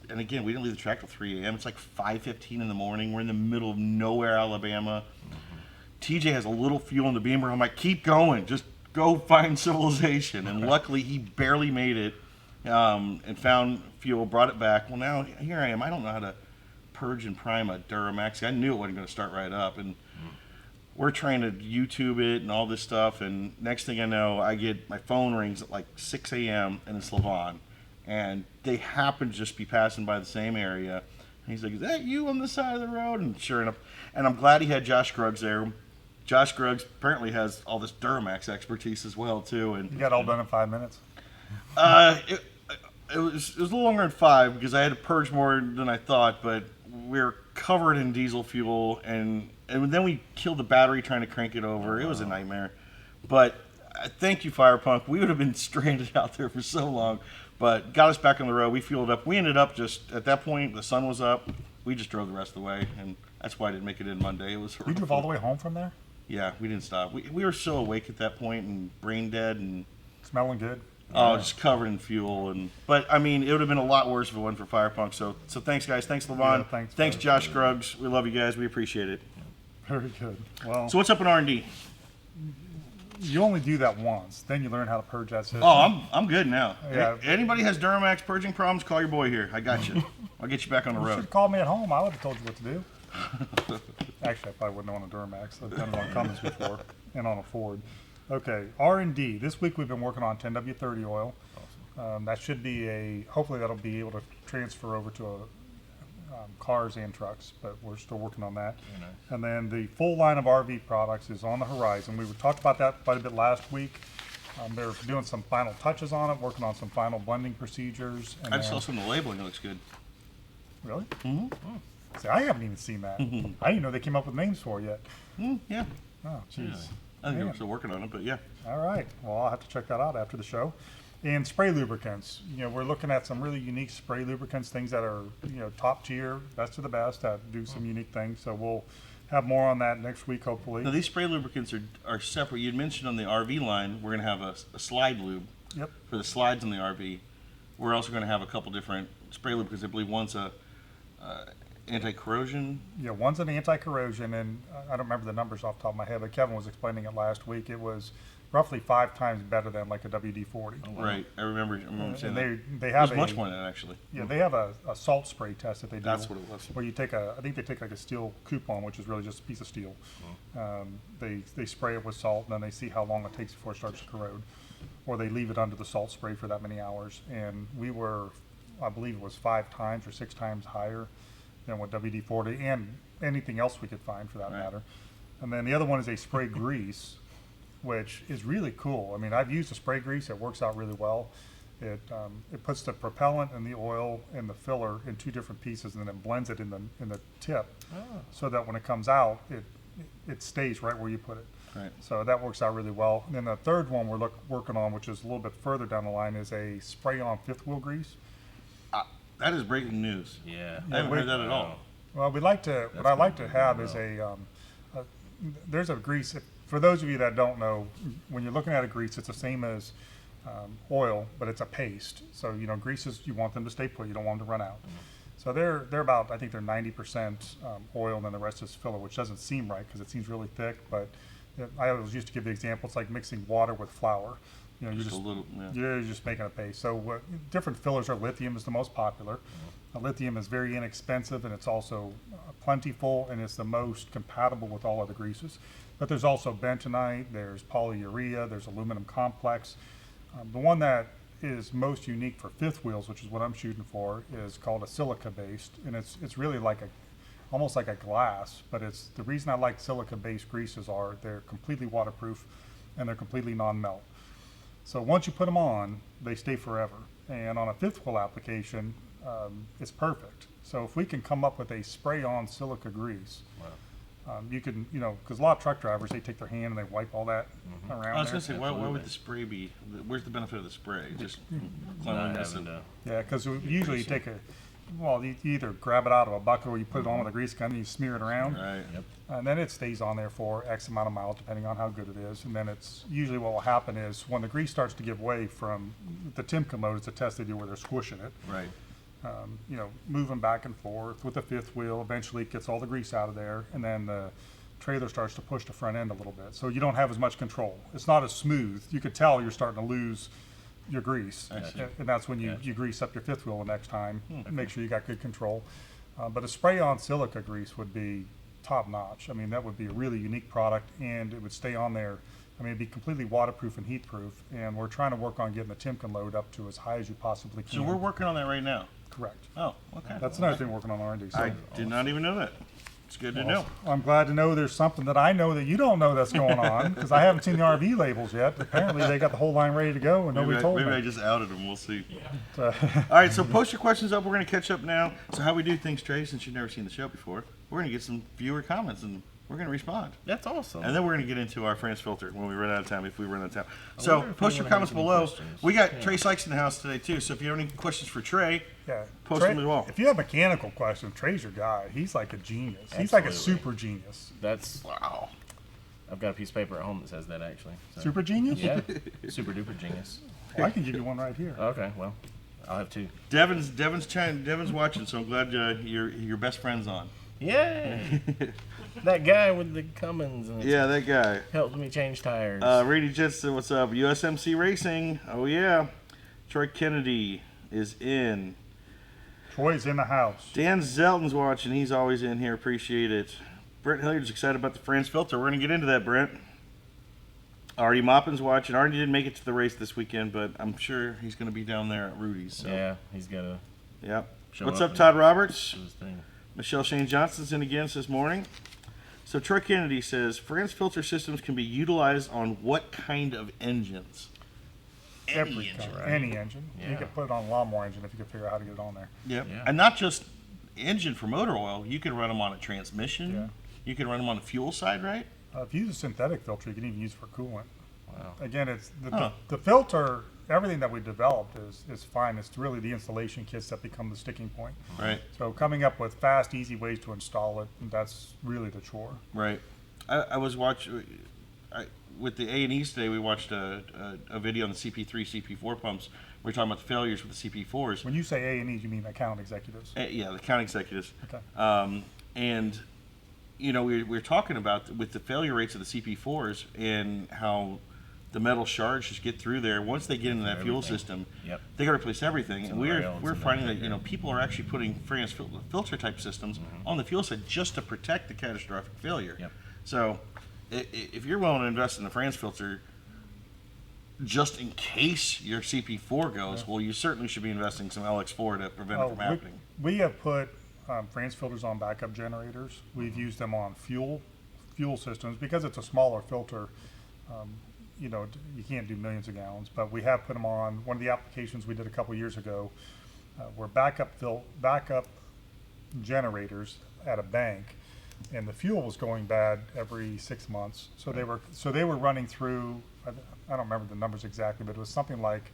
And again, we didn't leave the track till 3 a.m. It's like 5:15 in the morning. We're in the middle of nowhere, Alabama. TJ has a little fuel in the Beamer. I'm like, keep going. Just go find civilization. And luckily, he barely made it and found fuel, brought it back. Well, now here I am. I don't know how to purge and prime a Duramax. I knew it wasn't going to start right up. And we're trying to YouTube it and all this stuff. And next thing I know, I get my phone rings at like 6 a.m. and it's Levon. And they happen to just be passing by the same area. And he's like, is that you on the side of the road? And sure enough, and I'm glad he had Josh Scruggs there. Josh Scruggs apparently has all this Duramax expertise as well, too. And You got all done in 5 minutes. it was a little longer than 5 because I had to purge more than I thought, but we were covered in diesel fuel, and then we killed the battery trying to crank it over. It was a nightmare. But thank you, Firepunk. We would have been stranded out there for so long, but got us back on the road. We fueled up. We ended up just, at that point, the sun was up. We just drove the rest of the way, and that's why I didn't make it in Monday. It was You drove all the way home from there? Yeah, we didn't stop. We were so awake at that point and brain dead and Smelling good? just covered in fuel. But I mean, it would have been a lot worse if it wasn't for Firepunk. So thanks, guys. Thanks, Levon. Yeah, thanks, Josh Scruggs. We love you guys. We appreciate it. Very good. Well, So what's up in R&D? you only do that once. Then you learn how to purge that system. Oh, I'm good now. Yeah. Anybody has Duramax purging problems? Call your boy here. I got you. I'll get you back on the You should road. have called me at home. I would have told you what to do. Actually, I probably wouldn't have on a Duramax. I've done it on Cummins before and on a Ford. Okay, R&D. This week we've been working on 10W30 oil. That should be hopefully that'll be able to transfer over to cars and trucks, but we're still working on that. Very nice. And then the full line of RV products is on the horizon. We talked about that quite a bit last week. They're doing some final touches on it, working on some final blending procedures. And I just then- saw some of the labeling. It looks good. Really? Mm-hmm. See, I haven't even seen that. I didn't even know they came up with names for it yet. Yeah. Oh, jeez. I think Man. we're still working on it, but yeah. All right. Well, I'll have to check that out after the show. And spray lubricants. We're looking at some really unique spray lubricants, things that are, top tier, best of the best, that do some unique things. So we'll have more on that next week, hopefully. Now, these spray lubricants are separate. You had mentioned on the RV line, we're going to have a slide lube Yep. for the slides on the RV. We're also going to have a couple different spray lubricants. I believe one's Anti-corrosion. Yeah, one's an anti-corrosion, and I don't remember the numbers off the top of my head, but Kevin was explaining it last week. It was roughly 5 times better than like a WD-40. Oh, wow. Right. I remember saying And that. they It have was much more than that, actually. Yeah, they have a salt spray test that they do. That's what it was. Where you take I think they take like a steel coupon, which is really just a piece of steel. They spray it with salt, and then they see how long it takes before it starts to corrode. Or they leave it under the salt spray for that many hours. And we were, I believe it was 5 times or 6 times higher than what WD-40 and anything else we could find for that Right. matter. And then the other one is a spray grease, which is really cool. I mean, I've used a spray grease. It works out really well. It puts the propellant and the oil and the filler in 2 different pieces, and then it blends it in the tip, so that when it comes out, it stays right where you put it. Right. So that works out really well. And then the third one we're working on, which is a little bit further down the line, is a spray-on 5th wheel grease. That is breaking news. Yeah. I haven't heard that at all. Well, what I like to have is there's a grease. For those of you that don't know, when you're looking at a grease, it's the same as oil, but it's a paste. So, greases, you want them to stay put. You don't want them to run out. So they're about, I think they're 90% oil, and then the rest is filler, which doesn't seem right because it seems really thick. But I always used to give the example, it's like mixing water with flour. You're Just a little, yeah. you're just making a paste. So different fillers are. Lithium is the most popular. Lithium is very inexpensive, and it's also plentiful, and it's the most compatible with all other greases. But there's also bentonite, there's polyurea, there's aluminum complex. The one that is most unique for 5th wheels, which is what I'm shooting for, is called a silica based, and it's really like almost like a glass. But it's the reason I like silica based greases are they're completely waterproof and they're completely non-melt. So once you put them on, they stay forever. And on a 5th wheel application, it's perfect. So if we can come up with a spray-on silica grease, you can, because a lot of truck drivers, they take their hand and they wipe all that around I was there. going to say, why would Absolutely. the spray be? Where's the benefit of the spray? Just Not cleanliness. having to. Yeah, because usually you take you either grab it out of a bucket or you put it on with a grease gun and you smear it around. Right. Yep. And then it stays on there for X amount of miles, depending on how good it is. And then it's usually what will happen is when the grease starts to give way from the Timken load, it's a test they do where they're squishing it. Right. Moving back and forth with the 5th wheel. Eventually it gets all the grease out of there, and then the trailer starts to push the front end a little bit. So you don't have as much control. It's not as smooth. You could tell you're starting to lose your grease. And that's when you grease up your 5th wheel the next time. Make sure you got good control. But a spray-on silica grease would be top-notch. I mean, that would be a really unique product, and it would stay on there. I mean, it'd be completely waterproof and heat-proof, and we're trying to work on getting the Timken load up to as high as you possibly can. So we're working on that right now. Correct. Oh, okay. That's another thing we're working on R&D. So I did not even know that. It's good to know. I'm glad to know there's something that I know that you don't know that's going on, because I haven't seen the RV labels yet. Apparently, they got the whole line ready to go, and nobody told Maybe I me. just outed them. We'll see. So- All right, so post your questions up. We're going to catch up now. So how we do things, Trey, since you've never seen the show before, we're going to get some viewer comments, and we're going to respond. That's awesome. And then we're going to get into our Frantz Filter when we run out of time, if we run out of time. I So wonder if post your anyone comments has any below. questions. We got Yeah. Trey Sikes in the house today, too. So if you have any questions for Trey, Yeah. Post Trey, them as well. If you have mechanical questions, Trey's your guy. He's like a genius. He's like a Absolutely. super genius. That's wow. I've got a piece of paper at home that says that actually. So. Super genius? Yeah. Super duper genius. Well, I can give you one right here. Okay, well, I'll have 2. Devin's watching, so I'm glad your best friend's on. Yay! That guy with the Cummins and Yeah, that guy. helps me change tires. Rady Jetson, what's up? USMC Racing. Oh, yeah. Troy Kennedy is in. Troy's in the house. Dan Zelton's watching. He's always in here. Appreciate it. Brent Hilliard's excited about the Frantz Filter. We're going to get into that, Brent. Artie Moppin's watching. Artie didn't make it to the race this weekend, but I'm sure he's going to be down there at Rudy's. So. Yeah, he's got to Yep. show What's up up, and Todd Roberts? do his thing. Michelle Shane Johnson's in again this morning. So Troy Kennedy says, Frantz Filter systems can be utilized on what kind of engines? Every engine, car, right? any engine. You Yeah. could put it on a lawnmower engine if you could figure out how to get it on there. Yep. Yeah. And not just engine for motor oil. You can run them on a transmission. Yeah. You can run them on the fuel side, right? If you use a synthetic filter, you can even use it for coolant. Wow. Again, it's Huh. the filter. Everything that we developed is fine. It's really the installation kits that become the sticking point. Right. So coming up with fast, easy ways to install it, that's really the chore. Right. I was watching. with the A&Es today, we watched a video on the CP3, CP4 pumps. We were talking about the failures with the CP4s. When you say A&Es, you mean account executives? Yeah, the account executives. Okay. And you know, we were talking about with the failure rates of the CP4s and how the metal shards just get through there. Once they get into that fuel system, they got to replace everything. And we're finding that, you know, people are actually putting Frantz filter type systems on the fuel side just to protect the catastrophic failure. So if you're willing to invest in the Frantz filter just in case your CP4 goes, well, you certainly should be investing some Lx4 to prevent it from happening. We have put Frantz filters on backup generators. We've used them on fuel systems because it's a smaller filter. You know, you can't do millions of gallons, but we have put them on. One of the applications we did a couple years ago were backup generators at a bank, and the fuel was going bad every 6 months. So they were running through. I don't remember the numbers exactly, but it was something like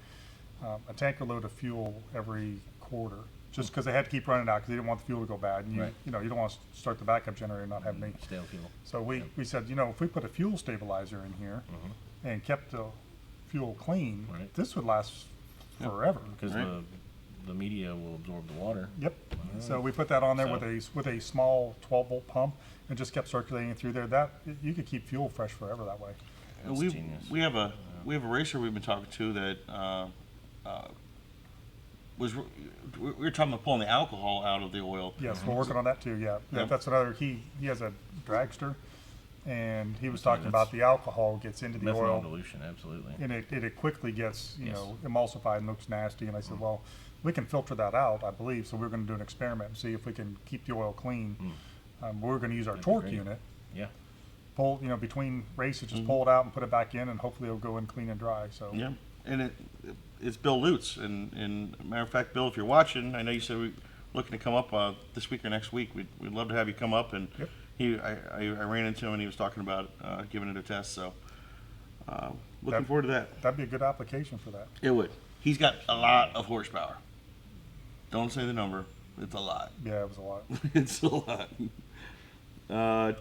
a tanker load of fuel every quarter, just because they had to keep running out because they didn't want the fuel to go bad. And you know, you don't want to start the backup generator and not have any stale fuel. So we said, you know, if we put a fuel stabilizer in here and kept the fuel clean, this would last forever. Because the media will absorb the water. Yep. So we put that on there with a small 12-volt pump and just kept circulating through there. That you could keep fuel fresh forever that way. We have a racer we've been talking to that we were talking about pulling the alcohol out of the oil. Yes, we're working on that too. Yeah, that's another. He has a dragster, and he was talking about the alcohol gets into the oil. Dilution, absolutely. And it quickly gets know emulsified and looks nasty. And I said, well, we can filter that out, I believe. So we're going to do an experiment and see if we can keep the oil clean. We're going to use our torque unit. Yeah. Pull, you know, between races, just pull it out and put it back in, and hopefully it'll go in clean and dry. So and it's Bill Lutz, and matter of fact, Bill, if you're watching, I know you said we're looking to come up this week or next week. We'd love to have you come up, and I ran into him and he was talking about giving it a test. So looking forward to that. That'd be a good application for that. It would. He's got a lot of horsepower. Don't say the number. It's a lot. Yeah, it was a lot. It's a lot.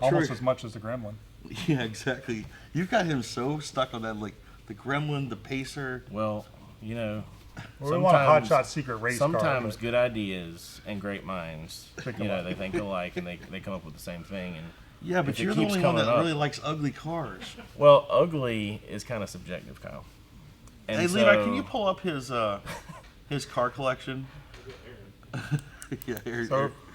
Almost as much as the Gremlin. Yeah, exactly. You've got him so stuck on that, like the Gremlin, the Pacer. Well, you know, we want a hotshot secret race car. Sometimes good ideas and great minds, you know, they think alike and they come up with the same thing. And yeah, but you're the only one that really likes ugly cars. Well, ugly is kind of subjective, Kyle. And hey, Levi, can you pull up his car collection?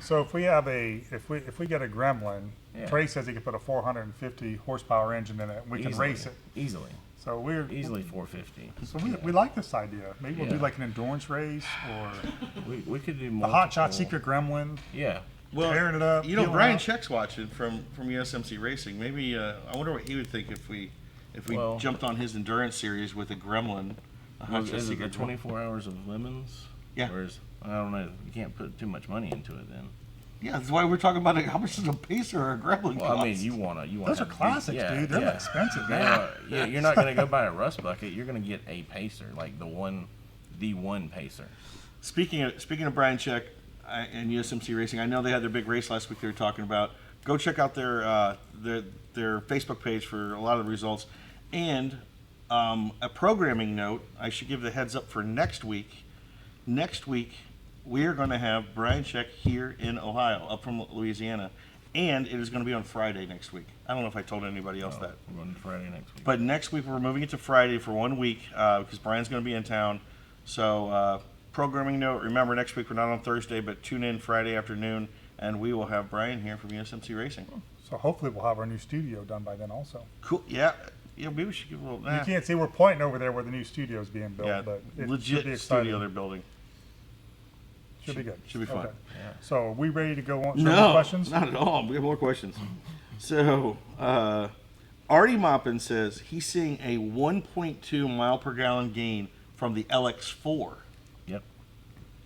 So if we have if we get a Gremlin, Trey says he can put a 450 horsepower engine in it, and we can race it easily. So we're easily 450. So we like this idea. Maybe we'll do like an endurance race, or we could do more. The hotshot secret Gremlin. Yeah. Well, tearing it up. You know, Brian Check's watching from USMC Racing. Maybe I wonder what he would think if we jumped on his endurance series with a Gremlin. Is it the 24 hours of lemons? Yeah. Or I don't know. You can't put too much money into it then. Yeah, that's why we're talking about how much does a Pacer or a Gremlin cost. I mean, you want those are classics, dude. They're expensive, man. You're not going to go buy a rust bucket. You're going to get a Pacer, like the one Pacer. Speaking of Brian Check and USMC Racing, I know they had their big race last week. They were talking about. Go check out their Facebook page for a lot of the results, and a programming note. I should give the heads up for next week. Next week, we are going to have Brian Check here in Ohio, up from Louisiana, and it is going to be on Friday next week. I don't know if I told anybody else that. We're going to Friday next week. But next week, we're moving it to Friday for 1 week because Brian's going to be in town. So, programming note, remember next week we're not on Thursday, but tune in Friday afternoon, and we will have Brian here from USMC Racing. So hopefully we'll have our new studio done by then also. Cool. Yeah, maybe we should give a little... You can't see we're pointing over there where the new studio is being built, but it legit should be studio they're building. Should be good. Should be fun. Okay. Yeah. So are we ready to go on? No, questions? not at all. We have more questions. So, Artie Moppin says he's seeing a 1.2 mile per gallon gain from the Lx4. Yep.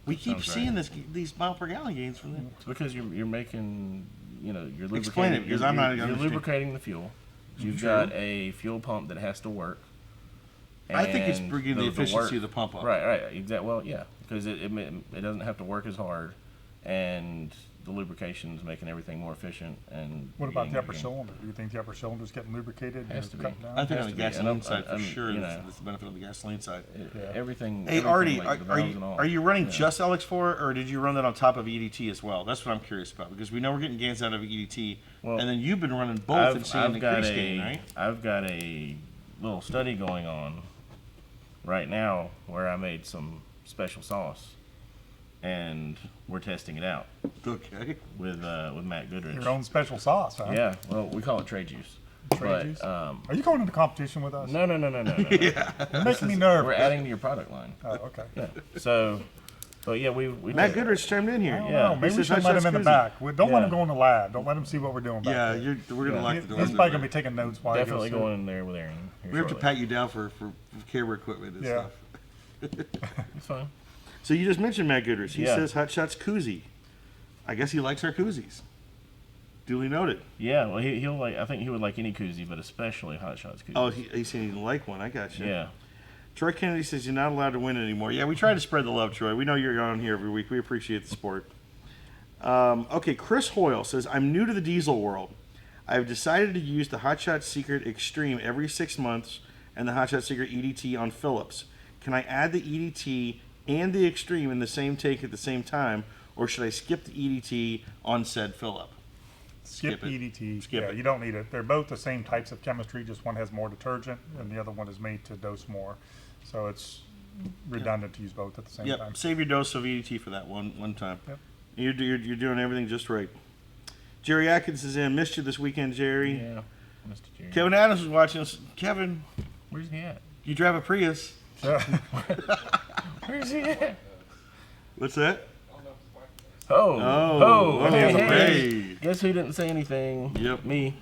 We keep seeing these mile per gallon gains from them. It's because you're making, you're lubricating. Explain it, because I'm not You're lubricating the fuel. You've got a fuel pump that has to work. I think it's bringing the efficiency of the pump up. Right, exactly. Well, yeah, because it doesn't have to work as hard, and the lubrication's making everything more efficient. And What about getting the upper everything- cylinder? Do you think the upper cylinder's getting lubricated? Has and to be. cut down? I think Has on the to be. And gasoline I'm- side for I'm- sure. you That's know, the benefit on the gasoline side. Everything. Hey, everything, Artie, like the are valves you and all. are you running Yeah. just LX4 or did you run that on top of EDT as well? That's what I'm curious about because we know we're getting gains out of EDT, Well, and then you've been running both and seeing an got increased gain, right? I've got a little study going on right now where I made some special sauce, and we're testing it out Okay. with Matt Goodrich. Your own special sauce, huh? Yeah, well, we call it Trey Juice. Trey but, juice? Are you going into competition with us? No. Yeah. You're making me nervous. We're adding to your product line. Oh, okay. Yeah. So, but yeah, we Matt Goodrich chimed in here. I don't Yeah. know. Maybe He we says should let him in the Hutch back. Don't let Yeah. him go in the lab. Don't let him see what we're doing back Yeah, there. we're gonna lock the door. He's probably going to be taking notes while definitely he goes going in there with Aaron. here We have to shortly. pat you down for camera equipment and Yeah. stuff. It's fine. So you just mentioned Matt Goodrich. He Yeah. says Hot Shots koozie. I guess he likes our koozies. Duly noted. Yeah, well, he'll like. I think he would like any koozie, but especially Hot Shots koozie. Oh, he said he didn't like one. I got you. yeah. Troy Kennedy says you're not allowed to win anymore. Yeah, we try to spread the love, Troy. We know you're on here every week. We appreciate the support. Okay, Chris Hoyle says, I'm new to the diesel world. I've decided to use the Hot Shot Secret Extreme every 6 months and the Hot Shot Secret EDT on Phillips. Can I add the EDT and the Extreme in the same tank at the same time, or should I skip the EDT on said fill-up? Skip Skip it. EDT. Skip yeah, it. you don't need it. They're both the same types of chemistry, just one has more detergent and the other one is made to dose more. So it's redundant to use both at the same time. Yep, save your dose of EDT for that one time. Yep. You're doing everything just right. Jerry Atkins is in. Missed you this weekend, Jerry. Yeah. Mr. Jerry. Kevin Adams was watching us. Kevin, Where's he at? you drive a Prius. Where's he at? What's that? Oh. hey, Hey. Guess who didn't say anything? Yep. Me.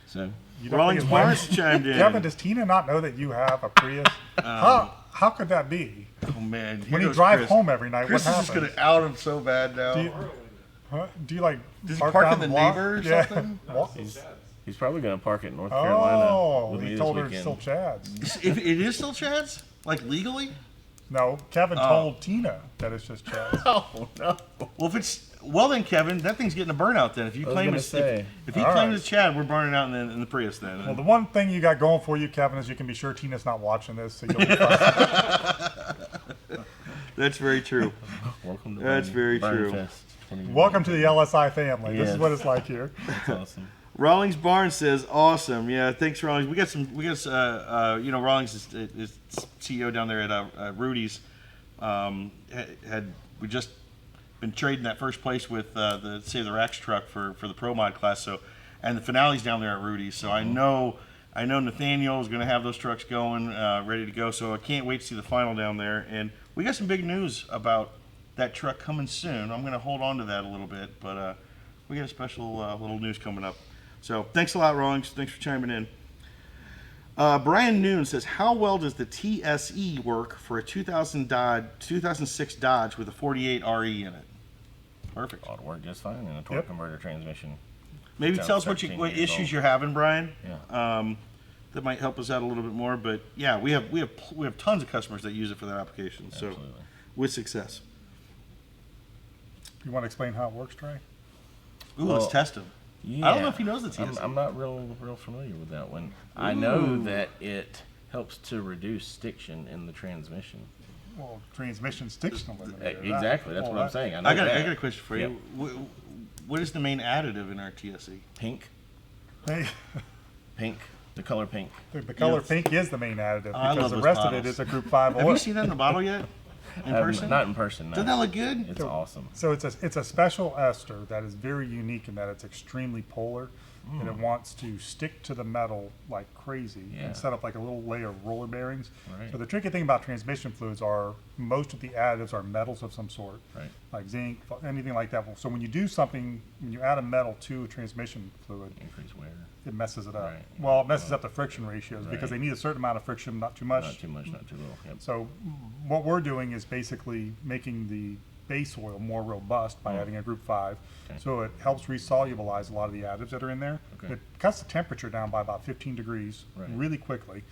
So. You don't Rawlings think it's Barnes mine? chimed in. Kevin, does Tina not know that you have a Prius? How could that be? Oh man, When you drive home every night, Chris what is happens? just gonna out him so bad now. Do you like Does he park down in the block? neighbor or Yeah. something? Walk- He's probably going to park it in North Carolina Oh, with me he this told her weekend. it's still Chad's. If it is still Chad's, like legally. No, Kevin told Tina that it's just Chad's. Oh, no. Well, then Kevin, that thing's getting a burnout. Then if you I was claim gonna it's say. if he All claims right. it's Chad, we're burning out in the Prius then. Well, the one thing you got going for you, Kevin, is you can be sure Tina's not watching this, so you'll be fine. That's very true. Welcome to That's very true. Fest 2021. Welcome to the LSI family. This is Yes. what it's like here. That's awesome. Rawlings Barnes says, "Awesome, yeah, thanks, Rawlings. We got Rawlings is CEO down there at Rudy's. We just been trading that first place with the Save the Racks truck for the Pro Mod class. So, and the finale's down there at Rudy's. So I know Nathaniel is going to have those trucks going, ready to go. So I can't wait to see the final down there. And we got some big news about that truck coming soon. I'm going to hold on to that a little bit, but we got a special little news coming up. So thanks a lot, Rawlings. Thanks for chiming in. Brian Noon says, how well does the TSE work for a 2006 Dodge with a 48 RE in it? Perfect. Ought to work just fine in a torque converter transmission. Maybe About tell us what 13 years issues old. you're having, Brian. Yeah. That might help us out a little bit more. But yeah, we have tons of customers that use it for their applications. So Absolutely. with success. You want to explain how it works, Trey? Ooh, Well, let's test him. Yeah. I don't know if he knows the TSE. I'm not real familiar with that one. I know that it helps to reduce stiction in the transmission. Well, transmission stiction eliminator. Exactly. That's what I'm saying. I I got that. a question for you. What is the main additive in our TSE? Pink. Hey, Pink. The color pink. the color Yes. pink is the main additive I love because the those rest of bottles. it is a Group 5 Have oil. you seen that in the bottle yet? In person? Not in person. No. Doesn't that look good? It's awesome. So it's a special ester that is very unique in that it's extremely polar, and it wants to stick to the metal like crazy Yeah. and set up like a little layer of roller bearings. Right. So the tricky thing about transmission fluids are most of the additives are metals of some sort, Right. like zinc, anything like that. So when you do something, when you add a metal to a transmission fluid, Increase wear. it messes it up. Right. Well, it messes up the friction ratios because Right. they need a certain amount of friction, not too much. Not too much, not too little. Yep. So what we're doing is basically making the base oil more robust by adding a Group 5. Okay. So it helps resolubilize a lot of the additives that are in there. Okay. It cuts the temperature down by about 15 degrees Right. really quickly.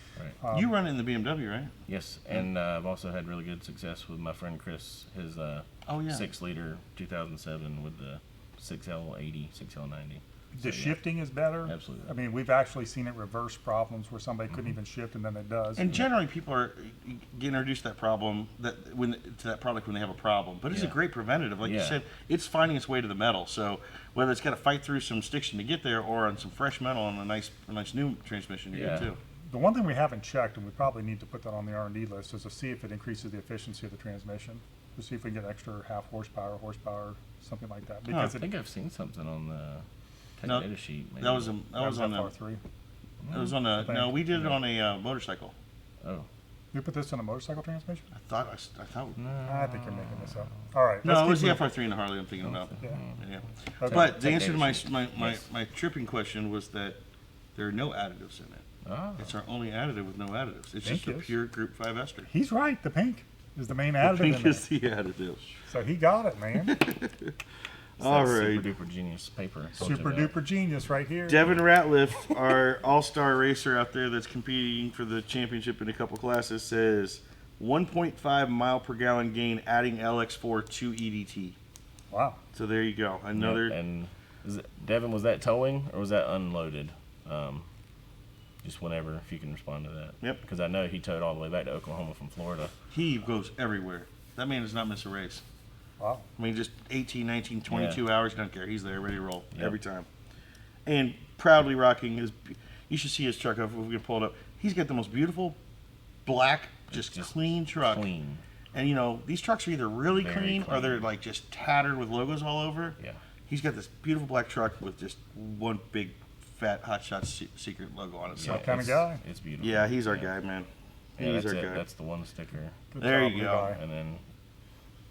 Right. You run it in the BMW, right? Yes, and I've also had really good success with my friend Chris. His Oh, yeah. 6-liter 2007 with the 6L80, 6L90. The shifting is better. Absolutely. I mean, we've actually seen it reverse problems where somebody couldn't even shift and then it does. And generally, people are get introduced to that problem to that product when they have a problem. But it's a Yeah. great preventative, like you Yeah. said. It's finding its way to the metal. So whether it's got to fight through some stiction to get there, or on some fresh metal on a nice new transmission, you're Yeah. good too. The one thing we haven't checked, and we probably need to put that on the R&D list, is to see if it increases the efficiency of the transmission. To see if we can get extra half horsepower, something like that. I Because think I've seen something on the No, data sheet. Maybe. That was on the. FR3. It was on the. think. No, we did it on a motorcycle. Oh. We put this in a motorcycle transmission? I thought. No. I think you're making this up. All right. No, let's it was keep the moving. FR3 and the Harley I'm thinking about. Yeah. Yeah. Okay. But the Tech answer to data my sheet. tripping question was that there are no additives in it. Oh. It's our only additive with no additives. It's Pink just a is. pure Group 5 ester. He's right. The pink is the main additive Pink in there. is the additive. So he got it, man. It's All that right. Super duper genius paper. I told you Super about. duper genius right here. Devin Ratliff, our all-star racer out there that's competing for the championship in a couple classes, says 1.5 mile per gallon gain adding Lx4 to EDT. Wow. So there you go. Another. Yep, and Devin, was that towing or was that unloaded? Just whenever, if you can respond to that. Yep. Because I know he towed all the way back to Oklahoma from Florida. He goes everywhere. That man does not miss a race. Wow. I mean, just 18, 19, 22 hours, don't care. He's there, ready to roll Yep. every time. And proudly rocking his. You should see his truck if we can pull it up. He's got the most beautiful black, just clean truck. Clean. And you know, these trucks are either really Very clean, or clean. they're like just tattered with logos all over. Yeah. He's got this beautiful black truck with just one big fat Hot Shots secret logo on it. So kind of guy. It's beautiful. yeah, he's our guy, man. Yeah, He's that's our it. guy. That's the one sticker. Good There job, you go. Levi. And then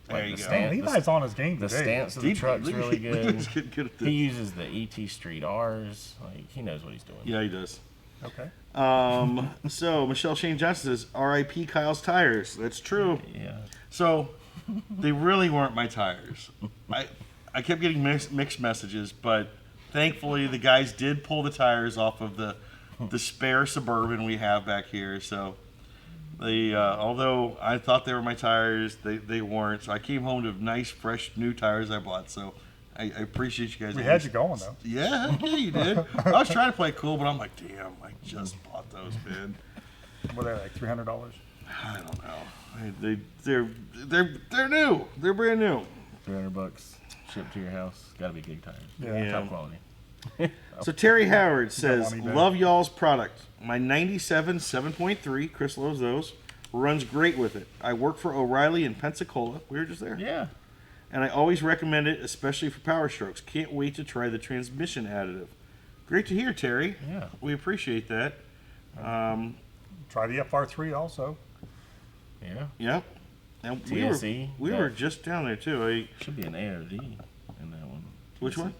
There you the go. stand- Levi's on his game the today. stance of the truck's really good. He's getting good at this. He uses the ET Street R's. Like, he knows what he's doing. Yeah, he does. Okay. So Michelle Shane Johnson says, "R.I.P. Kyle's tires." That's true. Yeah. So they really weren't my tires. I kept getting mixed messages, but thankfully the guys did pull the tires off of the spare Suburban we have back here. So they, although I thought they were my tires, they weren't. So I came home to nice, fresh, new tires I bought. So I appreciate you guys. We had you going, though. Yeah, you did. I was trying to play it cool, but I'm like, damn, I just bought those, man. What are they, like $300? I don't know. They're new. They're brand new. $300 shipped to your house. Got to be good tires. Yeah. Top quality. So Terry Howard says, on eBay. "Love y'all's product. My '97 7.3, Chris loves those. Runs great with it. I work for O'Reilly in Pensacola. We were just there. Yeah. And I always recommend it, especially for Powerstrokes. Can't wait to try the transmission additive." Great to hear, Terry. Yeah. We appreciate that. Try the FR3 also. Yeah. Yep. And TSE, we yeah. were just down there too. Should be an AOD in that one. Which one?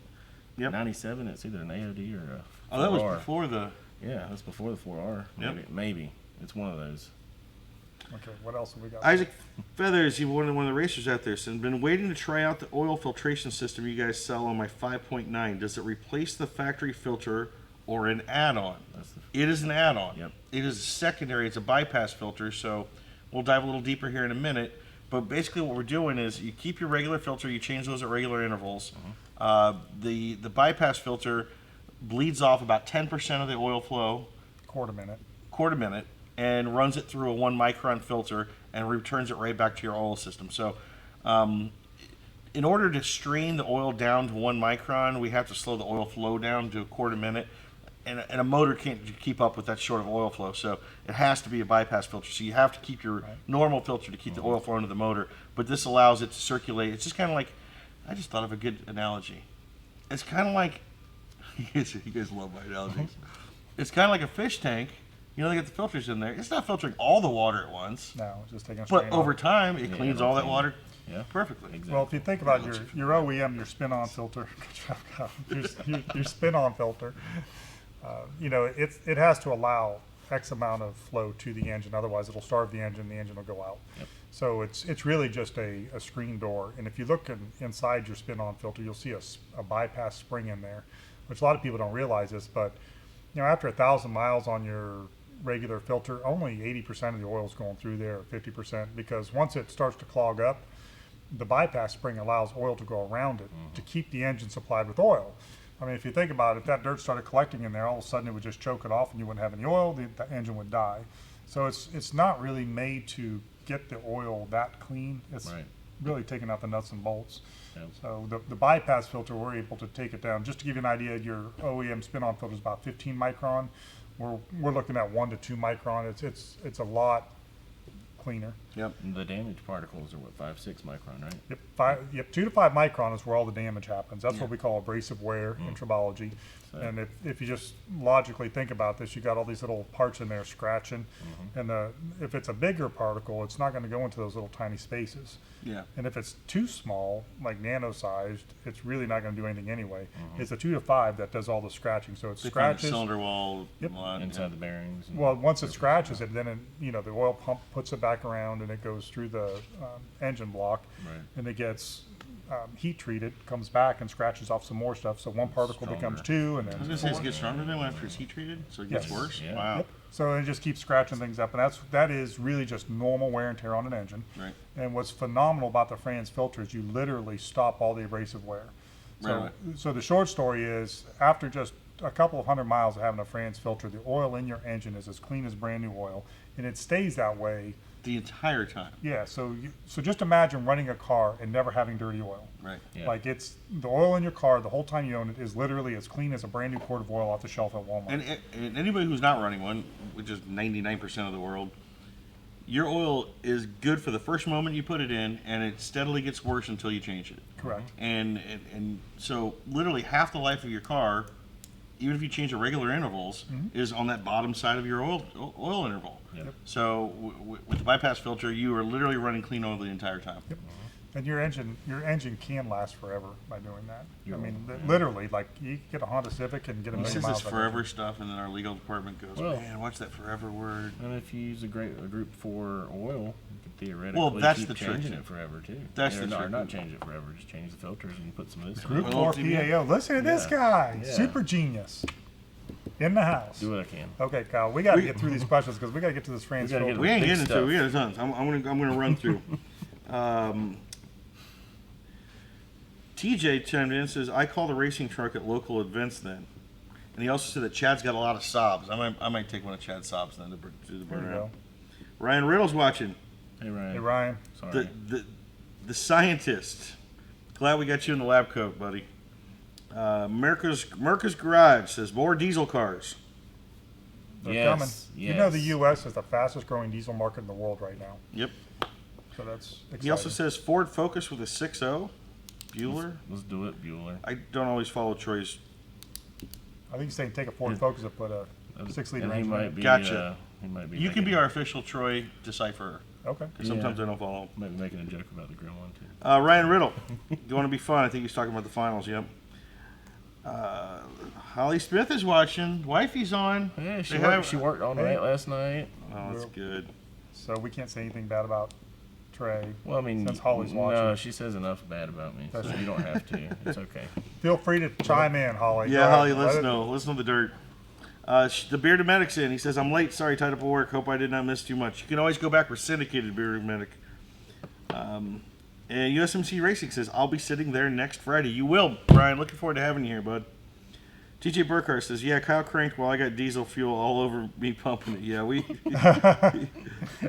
Yep. 97, it's either an AOD or a Oh, that was 4R. before the. Yeah, that's before the 4R. Yep. Maybe. It's one of those. Okay, what else have we got? Isaac Feathers, he one of the racers out there, said, "Been waiting to try out the oil filtration system you guys sell on my 5.9. Does it replace the factory filter or an add-on?" It is an add-on. Yep. It is secondary. It's a bypass filter, so we'll dive a little deeper here in a minute. But basically what we're doing is you keep your regular filter, you change those at regular intervals. The bypass filter bleeds off about 10% of the oil flow, Quarter minute. quarter minute, and runs it through a 1 micron filter and returns it right back to your oil system. So in order to strain the oil down to 1 micron, we have to slow the oil flow down to a quarter minute. And a motor can't keep up with that short of oil flow, so it has to be a bypass filter. So you have to keep your normal filter to keep the oil flow into the motor, but this allows it to circulate. It's just kind of like, I just thought of a good analogy. It's kind of like, you guys love my analogies. It's kind of like a fish tank. You know, they get the filters in there. It's not filtering all the water at once, No, just taking a but strain over off. time, it Yeah, cleans it'll all that clean. water Yeah. perfectly. Exactly. Well, if you think about your OEM, your spin-on filter, your spin-on filter, you know, it has to allow X amount of flow to the engine. Otherwise, it'll starve the engine will go out. Yep. So it's really just a screen door. And if you look inside your spin-on filter, you'll see a bypass spring in there, which a lot of people don't realize this. But, you know, after 1,000 miles on your regular filter, only 80% of the oil is going through there, or 50%, because once it starts to clog up, the bypass spring allows oil to go around it to keep the engine supplied with oil. I mean, if you think about it, if that dirt started collecting in there, all of a sudden it would just choke it off and you wouldn't have any oil, the engine would die. So it's not really made to get the oil that clean. It's Right. really taking out the nuts and bolts. Yep. So the bypass filter, we're able to take it down. Just to give you an idea, your OEM spin-on filter is about 15 micron. We're looking at 1 to 2 micron. It's a lot cleaner. Yep. The damage particles are what, 5-6 micron, right? Yep, 2 to 5 micron is where all the damage happens. That's Yeah. what we call abrasive wear in tribology. So- And if you just logically think about this, you got all these little parts in there scratching, and if it's a bigger particle, it's not going to go into those little tiny spaces. Yeah. And if it's too small, like nano-sized, it's really not going to do anything anyway. It's a 2 to 5 that does all the scratching. So it They find the scratches. cylinder wall. Yep. Line, Inside the bearings. and- Well, once it scratches it, then the oil pump puts it back around, and it goes through the engine block, Right. and it gets heat treated, comes back and scratches off some more stuff. So one particle becomes Stronger. 2, and I was then gonna say, does it get stronger then after it's heat treated? So it gets Yes. worse? Yeah. Wow. Yep. So it just keeps scratching things up, and that is really just normal wear and tear on an engine. Right. And what's phenomenal about the Frantz filter is you literally stop all the abrasive wear. So, Right. so the short story is, after just a couple of 100 miles of having a Frantz filter, the oil in your engine is as clean as brand new oil, and it stays that way. The entire time. Yeah. So just imagine running a car and never having dirty oil. Right. Yeah. Like, it's the oil in your car the whole time you own it is literally as clean as a brand new quart of oil off the shelf at Walmart. And anybody who's not running one, which is 99% of the world, your oil is good for the first moment you put it in, and it steadily gets worse until you change it. Correct. And so literally half the life of your car, even if you change the regular intervals, is on that bottom side of your oil interval. Yep. So with the bypass filter, you are literally running clean oil the entire time. Yep. And your engine can last forever by doing that. You're I mean, welcome. literally, like, you can get a Honda Civic and get a He million says miles. this out of forever it. stuff, and then our legal department goes, Well- man, watch that forever word. And if you use a Group 4 oil, you could theoretically Well, that's keep the trick. changing it forever too. That's or the not, trick. Or not change it forever. Just change the filters and put some of this. in. Group Well, 4 TBN. PAO. Listen to this Yeah. guy. Yeah. Super genius. In the house. Do what I can. Okay, Kyle, we got to get through these questions because we got to get to this Frantz We gotta filter. get We ain't Big getting into it. stuff. We got tons. I'm gonna run through. TJ chimed in and says, I call the racing truck at local events then. And he also said that Chad's got a lot of sobs. I might take one of Chad's sobs then to do the There you burnout. go. Ryan Riddle's watching. Hey Ryan. Hey, Ryan. Sorry. The scientist. Glad we got you in the lab coat, buddy. Merca's Garage says, more diesel cars. They're Yes, coming. yes. You know the U.S. is the fastest growing diesel market in the world right now. Yep. So that's exciting. He also says Ford Focus with a 6.0. Bueller. Let's do it, Bueller. I don't always follow Troy's. I think he's saying take a Ford Yeah. Focus and put a 6-liter And he engine in might it. be. Gotcha. He might be. You can be making- our official Troy decipherer. Okay. Because sometimes Yeah. I don't follow him. Might be making a joke about the grill one too. Ryan Riddle. You want to be fun? I think he's talking about the finals. Yep. Holly Smith is watching. Wifey's on. Yeah, They she worked all night last night. Oh, that's good. So we can't say anything bad about Trey. Well, I mean, Since Holly's no, watching. she says enough bad about me, so That's- you don't have to. It's okay. Feel free to chime in, Holly. Go Yeah, ahead. Holly, let us it- know. Listen to the dirt. The Bearded Medic's in. He says, I'm late. Sorry, tied up at work. Hope I did not miss too much. You can always go back for syndicated Bearded Medic. And USMC Racing says, I'll be sitting there next Friday. You will, Brian. Looking forward to having you here, bud. TJ Burkhart says, yeah, Kyle cranked while I got diesel fuel all over me pumping it. Yeah, we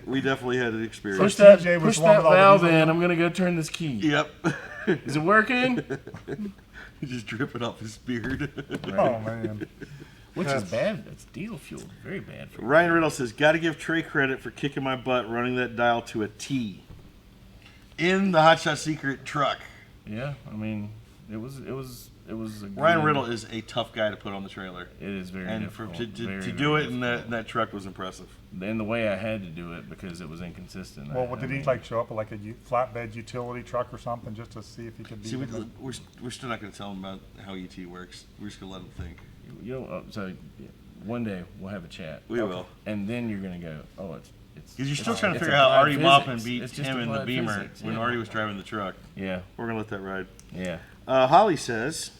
we definitely had an experience. Push TJ was push the one that with all the valve diesel. in. I'm gonna go turn this key. Yep. Is it working? Just dripping off his beard. Oh, man. Which is bad. That's diesel fuel. Very bad for you. Ryan Riddle says, got to give Trey credit for kicking my butt running that dial to a T in the Hot Shot Secret truck. Yeah, I mean, it was a Ryan good- Riddle is a tough guy to put on the trailer. It is very And for, difficult. to very, do very it in difficult. that truck was impressive. And the way I had to do it because it was inconsistent. Well, I did he mean, like show up with like a flatbed utility truck or something just to see if he could be? See, with it? we're still not going to tell him about how ET works. We're just going to let him think. You know, so yeah, one day we'll have a chat. We will. And then you're gonna go, oh, it's. Because you're still it's- trying to it's figure out how Artie applied Maupin physics. beat It's just him in the applied Beamer physics, when yeah. Artie was driving the truck. Yeah, We're going to let that ride. yeah. Holly says,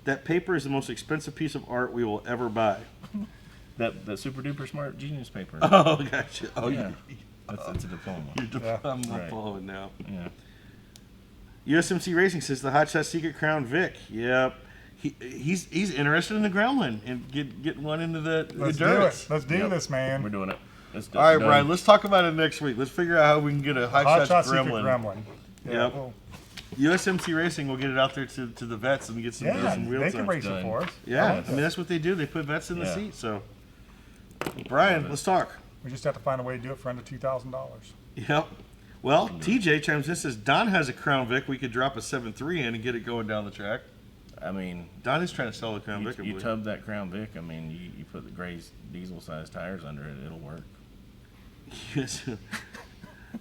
that paper is the most expensive piece of art we will ever buy. That super duper smart genius paper. Oh, gotcha. Oh, Yeah. That's a diploma. you're Yeah. I'm Right. following now. Yeah. USMC Racing says the Hot Shot Secret Crown Vic. Yep. He's interested in the Gremlin and get one into the Let's do endurance. it. Let's do this, man. We're doing it. Let's do All right, done. Brian. Let's talk about it next week. Let's figure out how we can get a Hot Hot Shots Shot Secret Gremlin. Gremlin. Yeah, Yep. well, USMC Racing will get it out there to the vets and get some, yeah, some wheel they can time. race it Done. for us. Yeah, I like I mean that. that's what they do. They put vets in the Yeah. seat. So, Brian, let's talk. We just have to find a way to do it for under $2,000. Yep. Well, TJ chimes in, says Don has a Crown Vic. We could drop a 7.3 in and get it going down the track. I mean, Don is trying to sell the Crown Vic. I you believe. tub that Crown Vic. I mean, you put the Gray's diesel-sized tires under it. It'll work. Yes.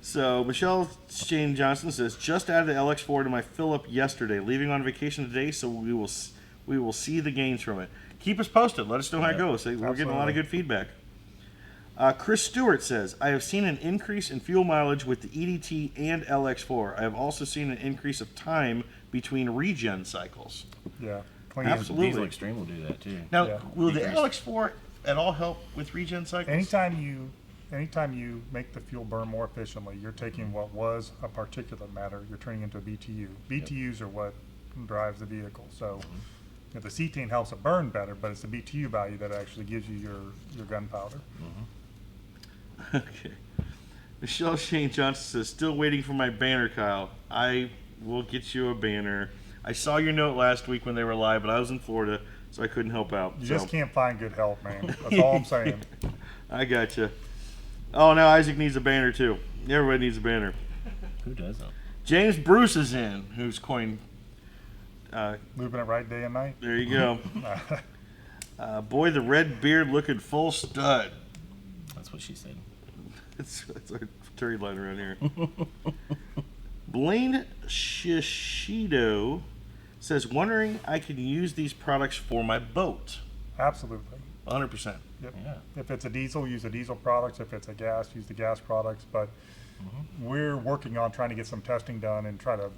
So Michelle Shane Johnson says, just added the Lx4 to my fill-up yesterday. Leaving on vacation today, so we will see the gains from it. Keep us posted. Let us know how it Yeah. goes. We're getting a lot Absolutely. of good feedback. Chris Stewart says, I have seen an increase in fuel mileage with the EDT and Lx4. I have also seen an increase of time between regen cycles. Yeah. Clean. Absolutely. Diesel Extreme will do that too. Now, Yeah. will the Increase. Lx4 at all help with regen cycles? Anytime you make the fuel burn more efficiently, you're taking what was a particulate matter, you're turning into a BTU. BTUs are what drives the vehicle. So the cetane helps it burn better, but it's the BTU value that actually gives you your gunpowder. Okay. Michelle Shane Johnson says, still waiting for my banner, Kyle. I will get you a banner. I saw your note last week when they were live, but I was in Florida, so I couldn't help out. You So, just can't find good help, man. That's all I'm saying. I gotcha. Oh, now Isaac needs a banner, too. Everybody needs a banner. Who doesn't? James Bruce is in, who's coined. Lubing it right day and night. There you go. Boy, the red beard looking full stud. That's what she said. That's our Terry line around here. Blaine Shishido says, wondering I can use these products for my boat. Absolutely. 100%. Yep. Yeah. If it's a diesel, use the diesel products. If it's a gas, use the gas products. But we're working on trying to get some testing done and try to.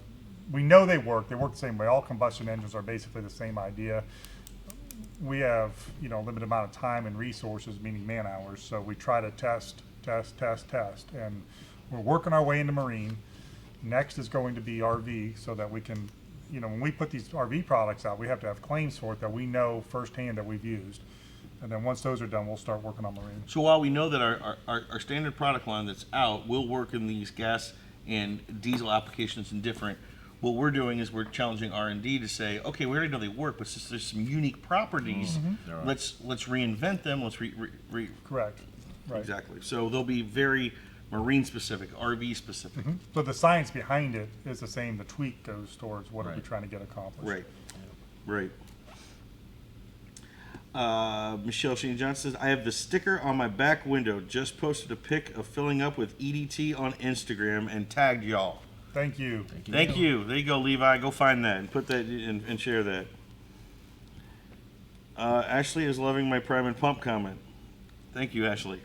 We know they work. They work the same way. All combustion engines are basically the same idea. We have limited amount of time and resources, meaning man hours. So we try to test, and we're working our way into marine. Next is going to be RV, so that we can, when we put these RV products out, we have to have claims for it that we know firsthand that we've used. And then once those are done, we'll start working on marine. So while we know that our standard product line that's out will work in these gas and diesel applications and different, what we're doing is we're challenging R&D to say, okay, we already know they work, but since there's some unique properties, There are. let's reinvent them. Let's Correct. Right. exactly. So they'll be very marine specific, RV specific. So the science behind it is the same. The tweak goes towards what are we Right. trying to get accomplished. Right. Michelle Shane Johnson says, I have the sticker on my back window. Just posted a pic of filling up with EDT on Instagram and tagged y'all. Thank you. Thank you. There you go, Levi. Go find that and put that in, and share that. Ashley is loving my prime and pump comment. Thank you, Ashley.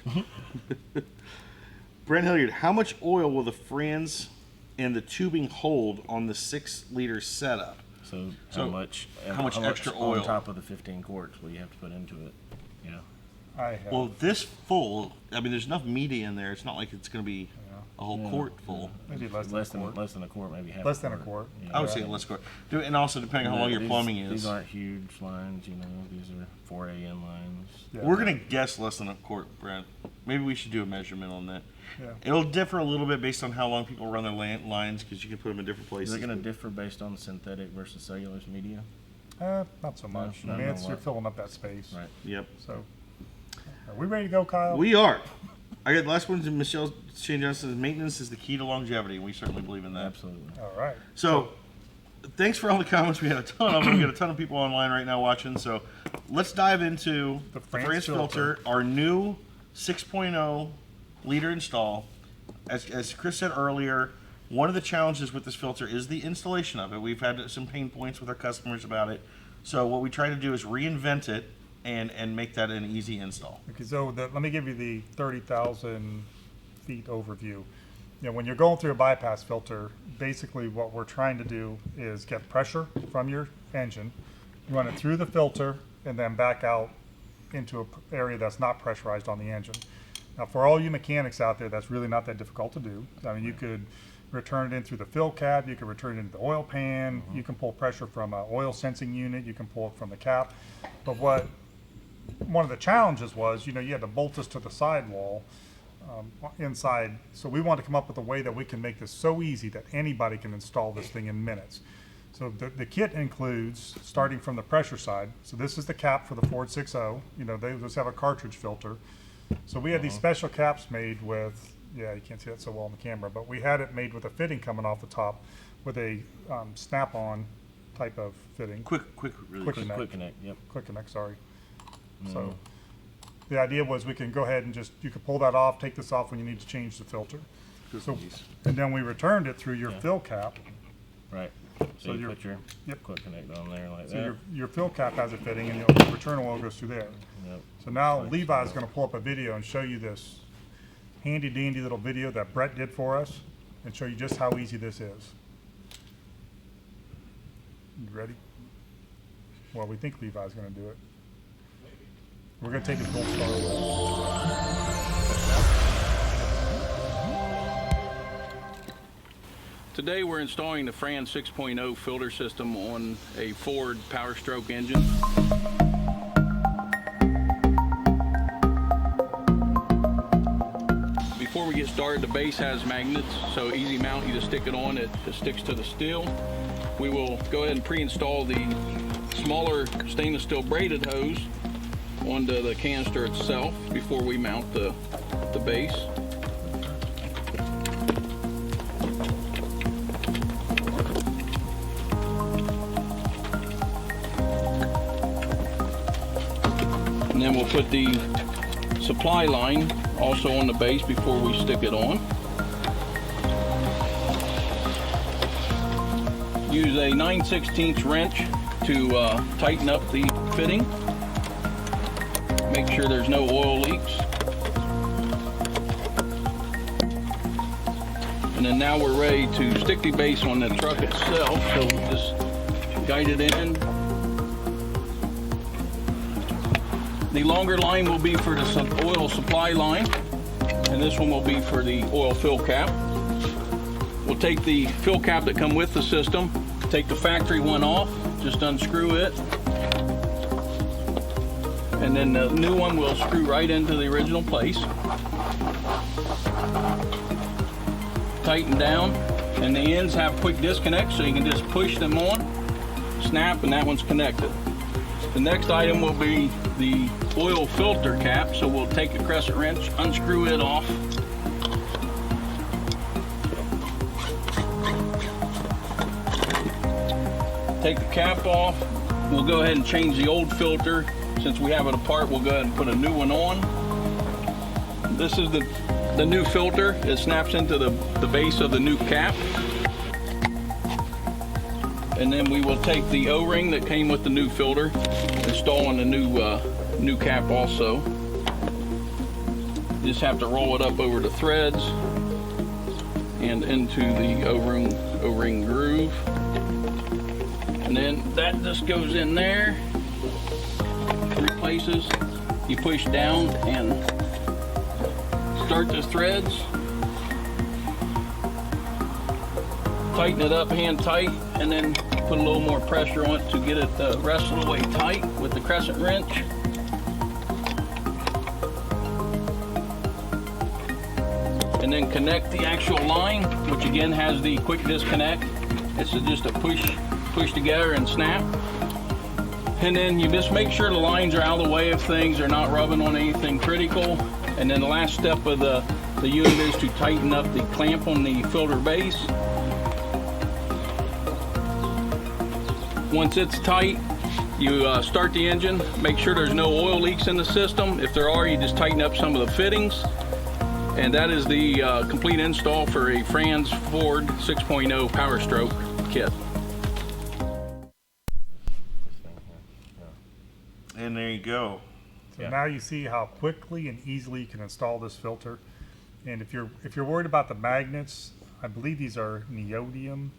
Brent Hilliard, how much oil will the Franz and the tubing hold on the 6-liter setup? So, So, how much extra oil? on top of the 15 quarts will you have to put into it? Yeah. I have. Well, this full, I mean, there's enough media in there. It's not like it's going to be a whole Yeah. quart full. maybe less than a quart. less than a quart, maybe half. Less than a quart. Yeah. I would say less quart. And also depending on how long your These- plumbing is. These aren't huge lines, These are 4 AN lines. Yeah. We're going to guess less than a quart, Brent. Maybe we should do a measurement on that. Yeah. It'll differ a little bit based on how long people run their lines because you can put them in different places. Is it going to differ based on synthetic versus cellulose media? Not so much. No, I mean, no, you're what? filling up that space. Right. Yep. So, are we ready to go, Kyle? We are. I got the last one to Michelle Shane Johnson says, maintenance is the key to longevity, and we certainly believe in that. Absolutely. All right. So, thanks for all the comments. We had a ton of them. We got a ton of people online right now watching. So, let's dive into The the Frantz Frantz filter, our new 6.0 liter install. As Chris said earlier, one of the challenges with this filter is the installation of it. We've had some pain points with our customers about it. So, what we try to do is reinvent it and make that an easy install. Okay, so let me give you the 30,000 feet overview. When you're going through a bypass filter, basically what we're trying to do is get pressure from your engine, run it through the filter, and then back out into an area that's not pressurized on the engine. Now, for all you mechanics out there, that's really not that difficult to do. I mean, you could return it in through the fill cap. You can return it into the oil pan. You can pull pressure from an oil sensing unit. You can pull it from the cap. But one of the challenges was, you had to bolt this to the sidewall inside. So we want to come up with a way that we can make this so easy that anybody can install this thing in minutes. So the kit includes, starting from the pressure side. So this is the cap for the Ford 6.0. They just have a cartridge filter. So we had these special caps made with, yeah, you can't see that so well on the camera, but we had it made with a fitting coming off the top with a snap-on type of fitting. Quick Connect, yep. Quick connect, sorry. So the idea was we can go ahead and you can pull that off, take this off when you need to change the filter. And then we returned it through your fill cap. Right. So you put your quick connect on there like So that. your fill cap has a fitting, and your return oil goes through there. Yep. So now Levi's going to pull up a video and show you this handy dandy little video that Brett did for us, and show you just how easy this is. You ready? Well, we think Levi's going to do it. We're going to take his gold star away. Today we're installing the Frantz 6.0 filter system on a Ford Powerstroke engine. Before we get started, the base has magnets, so easy mount, you just stick it on, it sticks to the steel. We will go ahead and pre-install the smaller stainless steel braided hose onto the canister itself before we mount the base. And then we'll put the supply line also on the base before we stick it on. Use a 9/16 wrench to tighten up the fitting. Make sure there's no oil leaks. And then now we're ready to stick the base on the truck itself. So just guide it in. The longer line will be for the oil supply line, and this one will be for the oil fill cap. We'll take the fill cap that come with the system, take the factory one off, just unscrew it, and then the new one will screw right into the original place. Tighten down, and the ends have quick disconnect, so you can just push them on, snap, and that one's connected. The next item will be the oil filter cap, so we'll take a crescent wrench, unscrew it off. Take the cap off. We'll go ahead and change the old filter. Since we have it apart, we'll go ahead and put a new one on. This is the new filter. It snaps into the base of the new cap. And then we will take the O-ring that came with the new filter, install on the new cap also. You just have to roll it up over the threads and into the O-ring groove. And then that just goes in there, 3 places. You push down and start the threads. Tighten it up hand tight, and then put a little more pressure on it to get it the rest of the way tight with the crescent wrench. And then connect the actual line, which again has the quick disconnect. It's just a push together and snap. And then you just make sure the lines are out of the way of things, they're not rubbing on anything critical. And then the last step of the unit is to tighten up the clamp on the filter base. Once it's tight, you start the engine, make sure there's no oil leaks in the system. If there are, you just tighten up some of the fittings. And that is the complete install for a Frantz Ford 6.0 Powerstroke kit. And there you go. So now you see how quickly and easily you can install this filter. And if you're worried about the magnets, I believe these are neodymium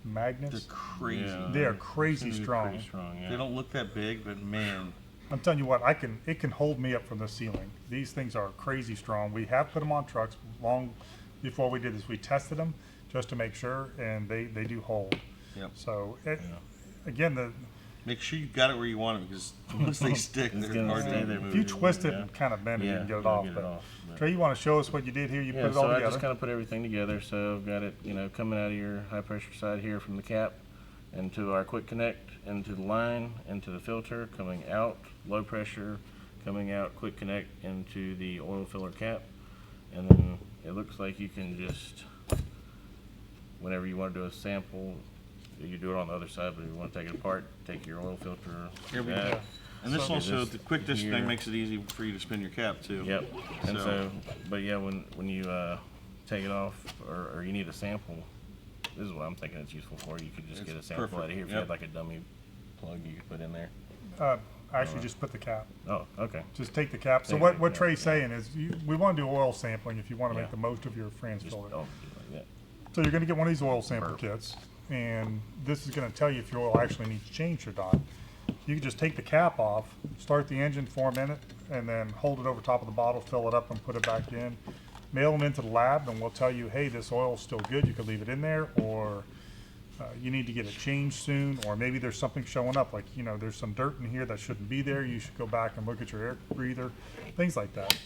magnets. They're crazy. Yeah. They are crazy strong. Pretty strong, yeah. They don't look that big, but man. I'm telling you what, it can hold me up from the ceiling. These things are crazy strong. We have put them on trucks long before we did this. We tested them, just to make sure, and they do hold. Yep. So again, Make sure you got it where you want it, because once they stick, It's they're gonna hard stay to there. if you twist it and kind of bend it, you Yeah, can get it you'll off. get it But off, but- Trey, you want to show us what you did here? You put it so all I together. just kind of put everything together. So I've got it, coming out of your high pressure side here from the cap into our quick connect, into the line, into the filter, coming out, low pressure, coming out, quick connect into the oil filler cap. And then it looks like you can just, whenever you want to do a sample, you do it on the other side, but if you want to take it apart, take your oil filter. Here we that. go. And this So- also, the quick disc here. thing makes it easy for you to spin your cap too. Yep. And but yeah, when you take it off, or you need a sample, this is what I'm thinking it's useful for. You could just It's get a sample perfect, out of here. If you yep. had like a dummy plug you could put in there. Actually, just put the cap. Oh, okay. Just take the cap. So Take what, the what cap, Trey's saying is we want to do oil sampling if you want to Yeah. make the most of your Frantz Just filter. do it like that. So you're going to get one of these oil sample Burp. kits, and this is going to tell you if your oil actually needs changed or not. You can just take the cap off, start the engine for a minute, and then hold it over top of the bottle, fill it up, and put it back in. Mail them into the lab, and we'll tell you, hey, this oil's still good. You can leave it in there, or you need to get it changed soon, or maybe there's something showing up, like, there's some dirt in here that shouldn't be there. You should go back and look at your air breather, things like that.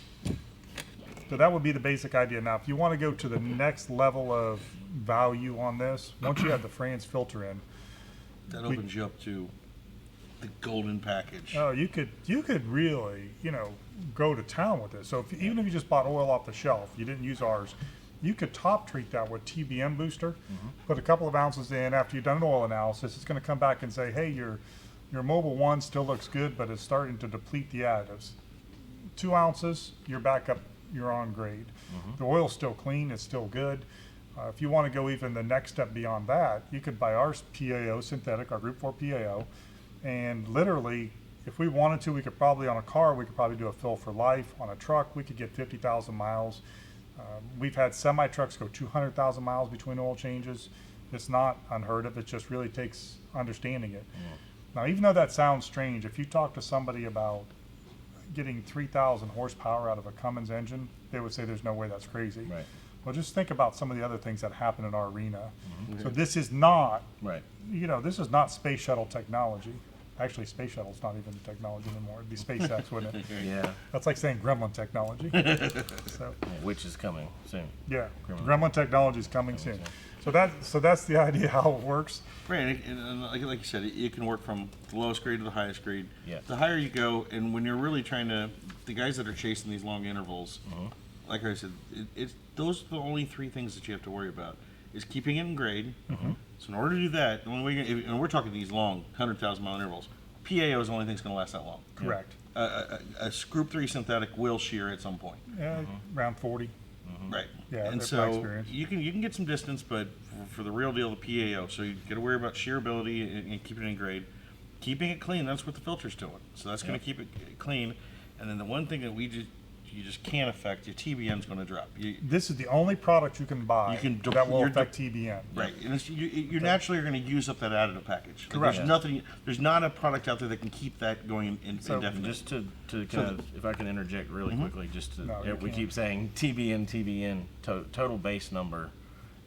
So that would be the basic idea. Now, if you want to go to the next level of value on this, once you have the Frantz filter in, That opens you up to the golden package. oh, you could really, go to town with this. So even if you just bought oil off the shelf, you didn't use ours, you could top treat that with TBN Booster, put a couple of ounces in. After you've done an oil analysis, it's going to come back and say, hey, your Mobile 1 still looks good, but it's starting to deplete the additives. 2 ounces, you're back up, you're on grade. The oil's still clean, it's still good. If you want to go even the next step beyond that, you could buy our PAO synthetic, our Group 4 PAO, and literally, if we wanted to, we could probably, on a car, we could probably do a fill for life. On a truck, we could get 50,000 miles. We've had semi-trucks go 200,000 miles between oil changes. It's not unheard of. It just really takes understanding it. Now, even though that sounds strange, if you talk to somebody about getting 3,000 horsepower out of a Cummins engine, they would say there's no way that's crazy. Right. Well, just think about some of the other things that happen in our arena. So this is not, Right. this is not space shuttle technology. Actually, space shuttle's not even technology anymore. It'd be SpaceX, wouldn't it? Yeah. That's like saying gremlin technology. So, Which is coming soon. yeah, Gremlin. gremlin technology is coming soon. So that's the idea how it works. Right, and like you said, it can work from the lowest grade to the highest grade. Yeah. The higher you go, and when you're really trying to, the guys that are chasing these long intervals, like I said, those are the only 3 things that you have to worry about, is keeping it in grade. So in order to do that, the only way, and we're talking these long 100,000 mile intervals, PAO is the only thing that's going to last that long. Correct. A Group 3 synthetic will shear at some point. Around 40. Right. Yeah, and that's so my experience. you can get some distance, but for the real deal, the PAO. So you got to worry about shearability and keeping it in grade, keeping it clean. That's what the filter's doing. So that's going to keep it clean. And then the one thing that you just can't affect, your TBN's going to drop. This is the only product you can buy that will affect TBN. Right, and you naturally are going to use up that additive package. Like, Correct. There's nothing. There's not a product out there that can keep that going indefinitely. Just to kind of, if I can interject really quickly, just to, No, you we can't. keep saying TBN, total base number,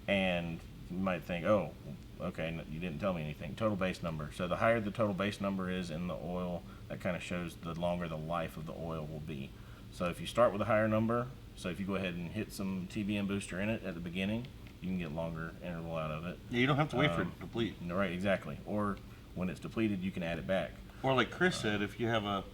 and you might think, oh, okay, you didn't tell me anything. Total base number. So the higher the total base number is in the oil, that kind of shows the longer the life of the oil will be. So if you start with a higher number, so if you go ahead and hit some TBN booster in it at the beginning, you can get longer interval out of it. Yeah, you don't have to wait for it to deplete. Right, exactly. Or when it's depleted, you can add it back. Or like Chris said, if you have a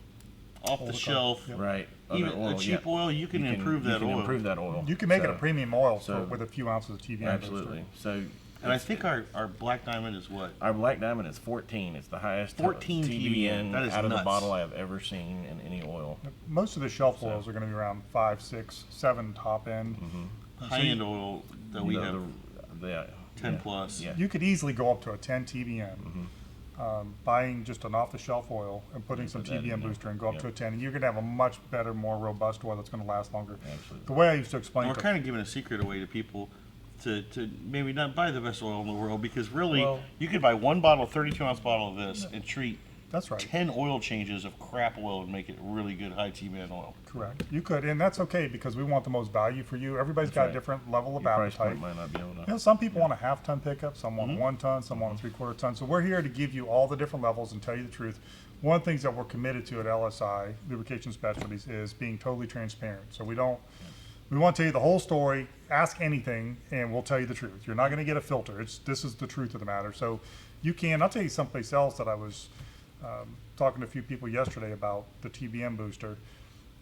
off-the-shelf, Right. even Other oil, a cheap oil, you can improve that you can oil. improve that oil. You can make it So- a premium oil so- with a few ounces of TBN. Absolutely. So, And I think our Black Diamond is what? our Black Diamond is 14. It's the highest 14 TBN That is out of the nuts. bottle I have ever seen in any oil. Most of the shelf oils are going to be around 5, 6, 7 top end. High-end oil that we have, 10 yeah. plus. Yeah. You could easily go up to a 10 TBN. Buying just an off-the-shelf oil and putting some put that in TBN there. booster and go up Yep. to a 10, and you're going to have a much better, more robust oil that's going to last longer. Absolutely. The way I used to explain We're to kind of giving a secret away to people to maybe not buy the best oil in the world, because really Well- you could buy one bottle, 32-ounce bottle of this, and treat That's right. 10 oil changes of crap oil and make it really good high TBN oil. Correct. You could, and that's okay because we want the most value for you. Everybody's That's got a right. different level of Your price appetite. point might not be able to. You know, some people want a half-ton pickup, some want a 1 ton, some want a 3/4 ton. So we're here to give you all the different levels and tell you the truth. One of the things that we're committed to at LSI, Lubrication Specialties, is being totally transparent. So we want to tell you the whole story, ask anything, and we'll tell you the truth. You're not going to get a filter. This is the truth of the matter. So you can, I'll tell you someplace else that I was talking to a few people yesterday about the TBN Booster.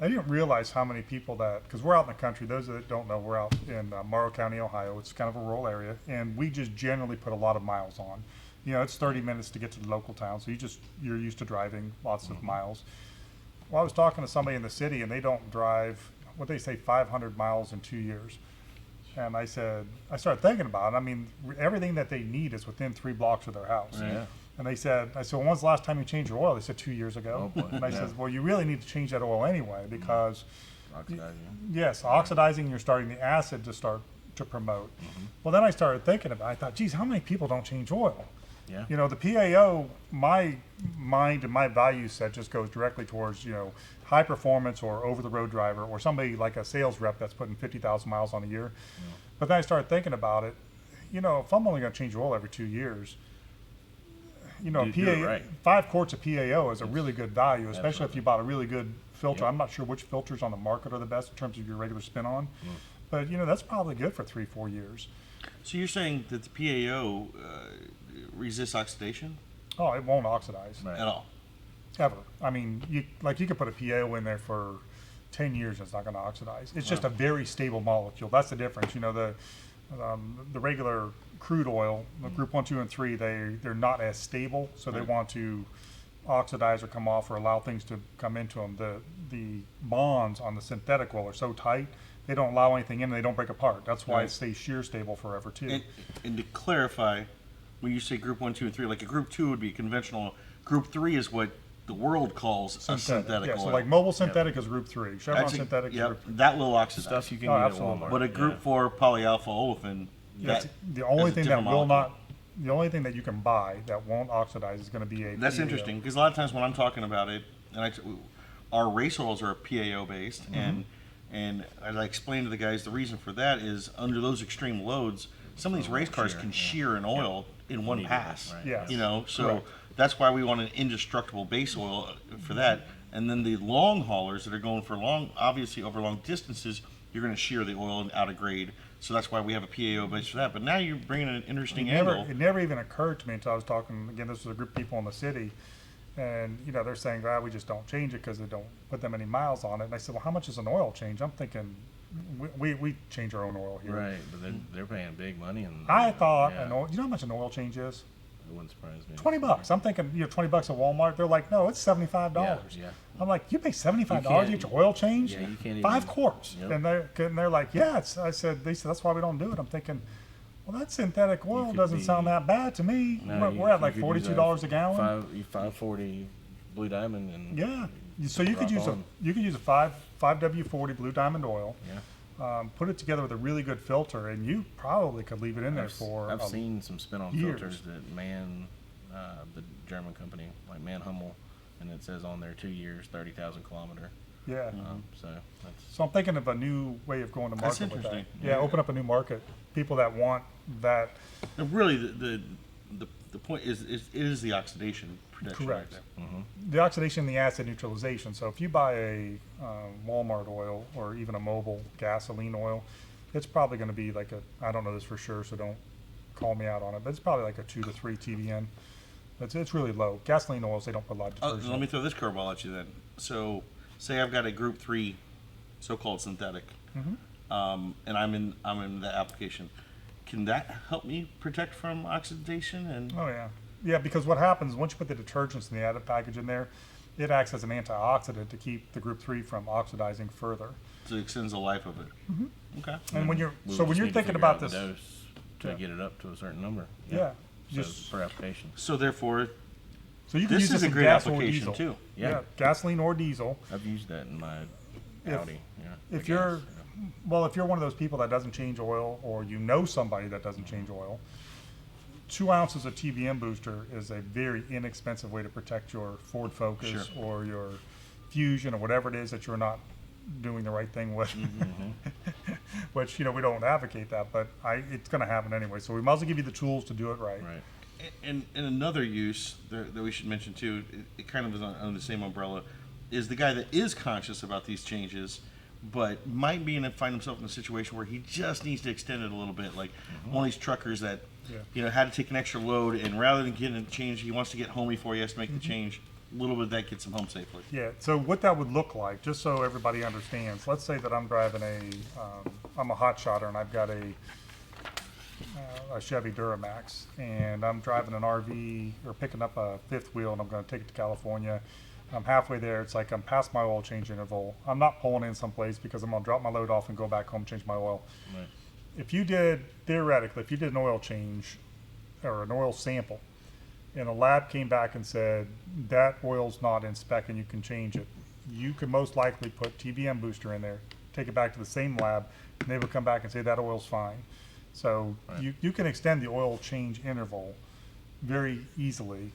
I didn't realize how many people because we're out in the country. Those that don't know, we're out in Morrow County, Ohio. It's kind of a rural area, and we just generally put a lot of miles on. You know, it's 30 minutes to get to the local town, so you're used to driving lots of miles. Well, I was talking to somebody in the city, and they don't drive, what they say, 500 miles in 2 years. And I started thinking about it. I mean, everything that they need is within 3 blocks of their house. Yeah. And I said, well, when's the last time you changed your oil? They said 2 years ago. Oh, boy. And I said, well, you really need to change that oil anyway because, Oxidizing. yes, oxidizing, you're starting the acid to promote. Well, then I started thinking about it. I thought, geez, how many people don't change oil? Yeah. You know, the PAO, my mind and my value set just goes directly towards, you know, high performance or over the road driver or somebody like a sales rep that's putting 50,000 miles on a year. But then I started thinking about it. You know, if I'm only going to change oil every 2 years, you know, Do it right. 5 quarts of PAO is a really good value, especially if Absolutely. you bought a really good filter. Yep. I'm not sure which filters on the market are the best in terms of your regular spin on, but you know, that's probably good for 3-4 years. So you're saying that the PAO resists oxidation Oh, it won't oxidize. Right. at all? Ever. I mean, you could put a PAO in there for 10 years and it's not going to oxidize. It's just a very stable molecule. That's the difference. You know, the regular crude oil, the group 1, 2, and 3, they're not as stable, so they want to oxidize or come off or allow things to come into them. The bonds on the synthetic oil are so tight, they don't allow anything in and they don't break apart. That's why Right. it stays shear stable forever too. And to clarify, when you say group 1, 2, and 3, like a group 2 would be conventional. Group 3 is what the world calls a synthetic yeah, oil. so like mobile synthetic is group 3. Chevron That's synthetic is yep, group 3. that will oxidize. Stuff you can Oh, get absolutely. at Walmart. But a group yeah. 4 polyalpha olefin, That's that the only is a thing that different will molecule. not, the only thing that you can buy that won't oxidize is going to be a That's PAO. interesting because a lot of times when I'm talking about it, and our race oils are PAO based, and as I explained to the guys, the reason for that is under those extreme loads, some of these race cars can shear an oil in one pass. Right. Yes. You know, so Correct. that's why we want an indestructible base oil for that. And then the long haulers that are going for obviously over long distances, you're going to shear the oil out of grade. So that's why we have a PAO base for that. But now you're bringing an interesting angle. It never even occurred to me until I was talking, again, this was a group of people in the city, and, you know, they're saying, we just don't change it because they don't put that many miles on it. And I said, well, how much is an oil change? I'm thinking, we change our own oil here. Right, but they're paying big money. And I thought, yeah, you know how much an oil change is? it wouldn't surprise me. $20. I'm thinking, you know, $20 at Walmart. They're like, no, it's $75. Yeah. I'm like, you pay $75 to can't- get your oil changed? yeah, you can't even- 5 quarts. Yep. And they're like, yeah. They said, that's why we don't do it. I'm thinking, well, that synthetic oil could doesn't be- sound that bad to me. No, We're at you like could use $42 a gallon. 540 Blue Diamond and Yeah. So you could rock use on. a 5W40 Blue Diamond oil. Yeah. Put it together with a really good filter, and you probably could leave it in there for. I've seen some spin-on years. filters that the German company, like Hummel, and it says on there 2 years, 30,000 kilometer. Yeah. So that's So I'm thinking of a new way of going to That's market with that. interesting. Yeah, open up a new market. People that want that. And really, the point is it is the oxidation protection. Correct. Right there. The oxidation and the acid neutralization. So if you buy a Walmart oil or even a mobile gasoline oil, it's probably going to be like I don't know this for sure, so don't call me out on it, but it's probably like a 2 to 3 TBN. It's really low. Gasoline oils, they don't put a lot of detergent. Let me throw this curveball at you then. So, say I've got a Group 3, so-called synthetic, and I'm in the application. Can that help me protect from oxidation? And Oh yeah, yeah. Because what happens once you put the detergents and the added package in there, it acts as an antioxidant to keep the Group 3 from oxidizing further. so it extends the life of it. Okay. And when you're we so would when just you're need to thinking figure about out the this, dose to Yeah. get it up to a certain number. yeah, So just per application. So therefore, so you can this use is this a in great gas or application diesel. too. Yeah. Gasoline or diesel. I've used that in my If- Audi. Yeah. If you're well, if you're one of those people that doesn't change oil, or you know somebody that doesn't change oil, 2 ounces of TBN Booster is a very inexpensive way to protect your Ford Focus Sure. or your Fusion or whatever it is that you're not doing the right thing with. Which, we don't advocate that, but it's going to happen anyway. So we might as well give you the tools to do it right. Right. And another use that we should mention too, it kind of is under the same umbrella, is the guy that is conscious about these changes, but might find himself in a situation where he just needs to extend it a little bit, like one of these truckers that had to take an extra load, and rather than getting it changed, he wants to get home before he has to make the change. A little bit of that gets him home safely. Yeah, so what that would look like, just so everybody understands, let's say that I'm driving I'm a hot shotter and I've got a Chevy Duramax, and I'm driving an RV or picking up a fifth wheel, and I'm going to take it to California. I'm halfway there. It's like I'm past my oil change interval. I'm not pulling in someplace because I'm going to drop my load off and go back home, change my oil. Right. Theoretically, if you did an oil change or an oil sample, and a lab came back and said that oil's not in spec and you can change it, you could most likely put TBN Booster in there, take it back to the same lab, and they would come back and say that oil's fine. So you can extend the oil change interval very easily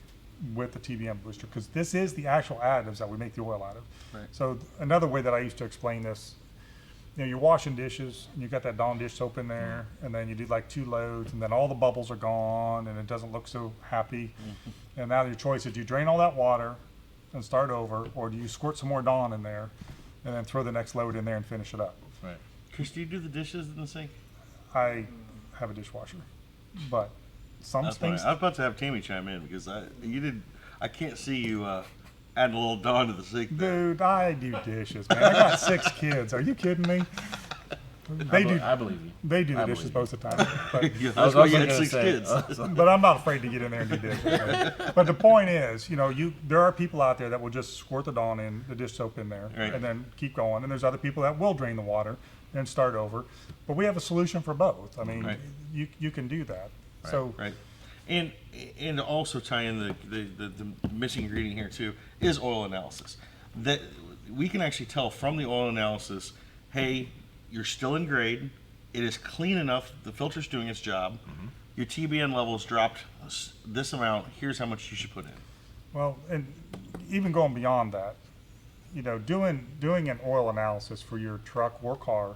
with the TBN Booster, because this is the actual additives that we make the oil out of. Right. So another way that I used to explain this, you're washing dishes and you got that Dawn dish soap in there, and then you do like 2 loads, and then all the bubbles are gone and it doesn't look so happy. And now your choice is, do you drain all that water and start over, or do you squirt some more Dawn in there and then throw the next load in there and finish it up? Right. Chris, do you do the dishes in the sink? I have a dishwasher, but some That's things. funny. I was about to have Tammy chime in because I can't see you adding a little Dawn to the sink. Dude, I do dishes, man. I got 6 kids. Are you kidding me? I believe you. They do the I dishes believe most of the time. But, Yeah, I was that's why you also had gonna 6 say, kids. but I'm not afraid to get in there and do dishes. But the point is, there are people out there that will just squirt the Dawn in, the dish soap in there, Right. and then keep going. And there's other people that will drain the water and start over. But we have a solution for both. I mean, Right. you can do that. So Right. And to also tie in the missing ingredient here too is oil analysis. That we can actually tell from the oil analysis, hey, you're still in grade. It is clean enough. The filter's doing its job. Your TBN levels dropped this amount. Here's how much you should put in. Well, and even going beyond that, doing an oil analysis for your truck or car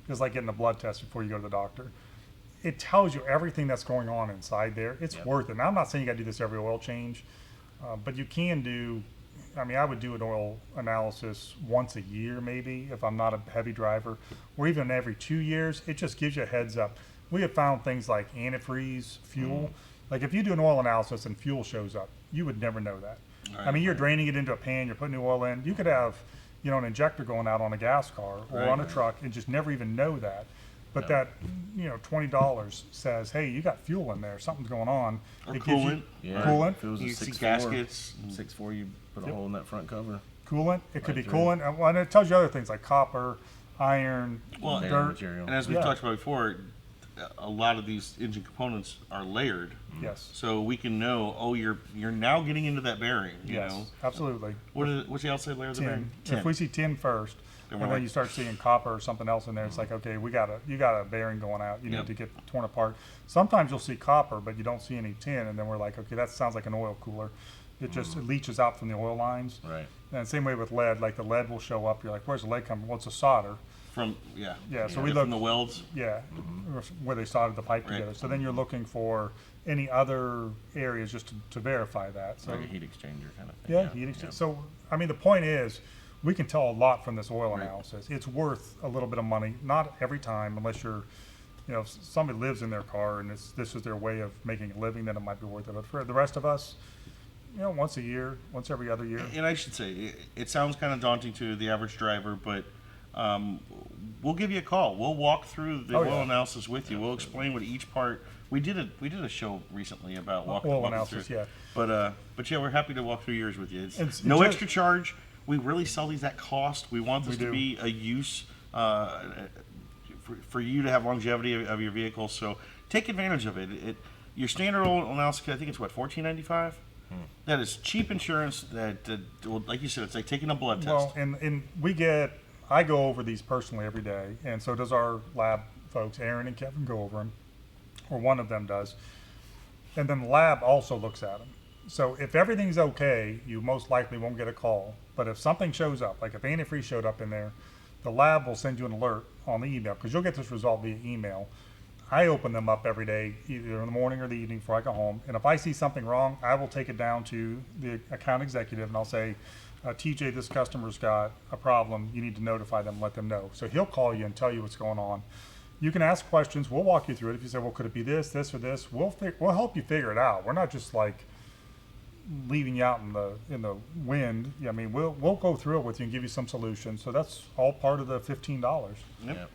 is like getting a blood test before you go to the doctor. It tells you everything that's going on inside there. It's worth it. Now, I'm not saying you got to do this every oil change, but you can do. I mean, I would do an oil analysis once a year, maybe, if I'm not a heavy driver, or even every 2 years. It just gives you a heads up. We have found things like antifreeze, fuel. Like if you do an oil analysis and fuel shows up, you would never know that. I mean, you're draining it into a pan, you're putting new oil in. You could have, an injector going out on a gas car or on a truck and just never even know that. But that, $20 says, hey, you got fuel in there, something's going on. Or It gives coolant. Coolant. If it was a You see 6.4, gaskets. 6.4, you put a hole in that front cover. Coolant. It could be Right through. coolant. And it tells you other things like copper, iron, Well, Bearing dirt. material. And as we've Yeah. talked about before, a lot of these engine components are layered. Yes. So we can know, you're now getting into that bearing. You Yes. know, Absolutely. what's the outside layer of the bearing? Tin. If we see tin first, Then and we're then like- you start seeing copper or something else in there, it's like, okay, you got a bearing going out. You Yep. need to get torn apart. Sometimes you'll see copper, but you don't see any tin, and then we're like, okay, that sounds like an oil cooler. It just it leaches out from the oil lines. Right. And same way with lead. Like the lead will show up. You're like, where's the lead coming? Well, it's a solder. Yeah, so we from look- the welds. Yeah, where they soldered the pipe Right. together. So then you're looking for any other areas just to verify that. So Like a heat exchanger kind of thing. yeah, heat exchange. So I mean, the point is, we can tell a lot from this oil Right. analysis. It's worth a little bit of money, not every time, unless you're, if somebody lives in their car and this is their way of making a living, then it might be worth it. But for the rest of us, once a year, once every other year. And I should say, it sounds kind of daunting to the average driver, but we'll give you a call. We'll walk through the Oh, oil yeah. analysis with you. We'll explain what each part. We did a show recently about walking Oil through. analysis, yeah. But yeah, we're happy to walk through yours with you. It's No just- extra charge. We really sell these at cost. We want this We to do. be a use for you to have longevity of your vehicle. So take advantage of it. Your standard oil analysis, I think it's what, $14.95. That is cheap insurance. Well, like you said, it's like taking a blood test. Well, and I go over these personally every day, and so does our lab folks. Aaron and Kevin go over them, or one of them does. And then the lab also looks at them. So if everything's okay, you most likely won't get a call. But if something shows up, like if antifreeze showed up in there, the lab will send you an alert on the email, because you'll get this result via email. I open them up every day, either in the morning or the evening before I go home. And if I see something wrong, I will take it down to the account executive and I'll say, TJ, this customer's got a problem. You need to notify them, let them know. So he'll call you and tell you what's going on. You can ask questions. We'll walk you through it. If you say, well, could it be this, this, or this? We'll help you figure it out. We're not just like leaving you out in the wind. I mean, we'll go through it with you and give you some solutions. So that's all part of the $15. Yep.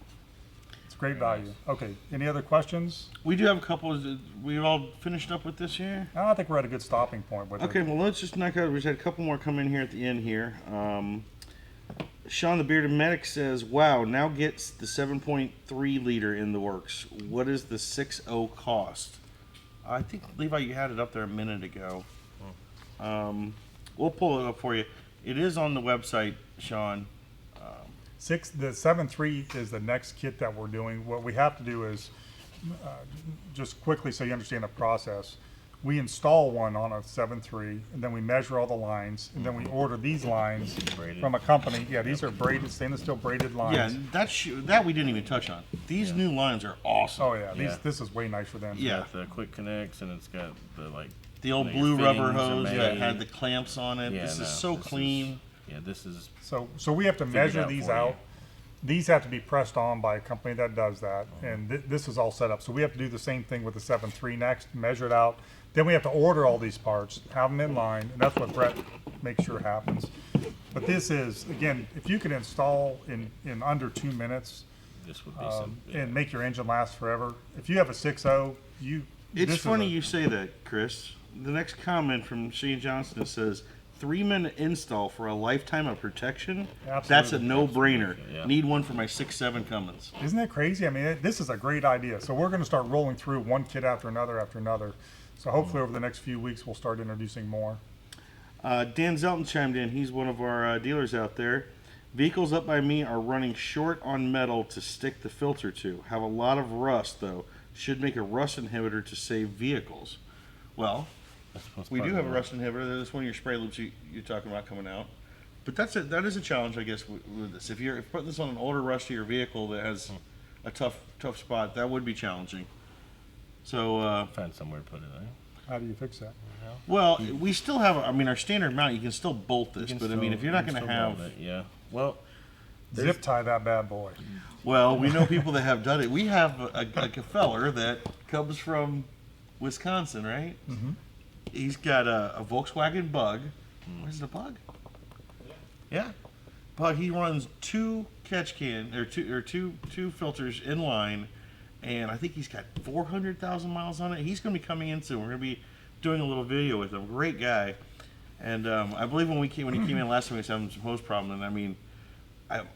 It's great value. Okay. Any other questions? We do have a couple. We all finished up with this here? I think we're at a good stopping point with Okay, it. well, let's just knock out. We just had a couple more come in here at the end here. Sean the Bearded Medic says, wow, now gets the 7.3 liter in the works. What is the 6.0 cost? I think, Levi, you had it up there a minute ago. We'll pull it up for you. It is on the website, Sean. The 7.3 is the next kit that we're doing. What we have to do is, just quickly so you understand the process, we install one on a 7.3, and then we measure all the lines, and then we order these lines from a company. Yeah, these are braided, stainless steel braided lines. Yeah, that we didn't even touch on. These new lines are awesome. Oh yeah, this is way nice for them. Yeah. Got the quick connects, and it's got the old your blue rubber fittings are hose that made. had the clamps on it. Yeah, This no, is so this clean. This is So we have to measure out these for you. out. These have to be pressed on by a company that does that, and this is all set up. So we have to do the same thing with the 7.3 next, measure it out. Then we have to order all these parts, have them in line, and that's what Brett makes sure happens. But this is, again, if you can install in under 2 minutes this would be some. and make your engine last forever. If you have a 6.0, It's this is funny a- you say that, Chris. The next comment from Shane Johnston says, 3-minute install for a lifetime of protection? That's a Absolutely. no-brainer. Yeah. Need one for my 6.7 Cummins. Isn't that crazy? I mean, this is a great idea. So we're going to start rolling through one kit after another. So hopefully over the next few weeks, we'll start introducing more. Dan Zelton chimed in. He's one of our dealers out there. Vehicles up by me are running short on metal to stick the filter to. Have a lot of rust, though. Should make a rust inhibitor to save vehicles. Well, we do have a rust inhibitor. That's one of your spray loops you're talking about coming out. But that is a challenge, I guess, with this. If you're putting this on an older, rustier vehicle that has a tough spot, that would be challenging. So, Find somewhere to put it. How do you fix that? well, we still have, our standard mount, you can still bolt this. But, if you're not going to have... Well, Zip tie that bad boy. Well, we know people that have done it. We have a feller that comes from Wisconsin, right? Mm-hmm. He's got a Volkswagen Bug. Where's the Bug? Yeah, Bug. He runs two filters in line, and I think he's got 400,000 miles on it. He's going to be coming in soon. We're going to be doing a little video with him. Great guy, and I believe when he came in last time, he was having some hose problem, and I mean.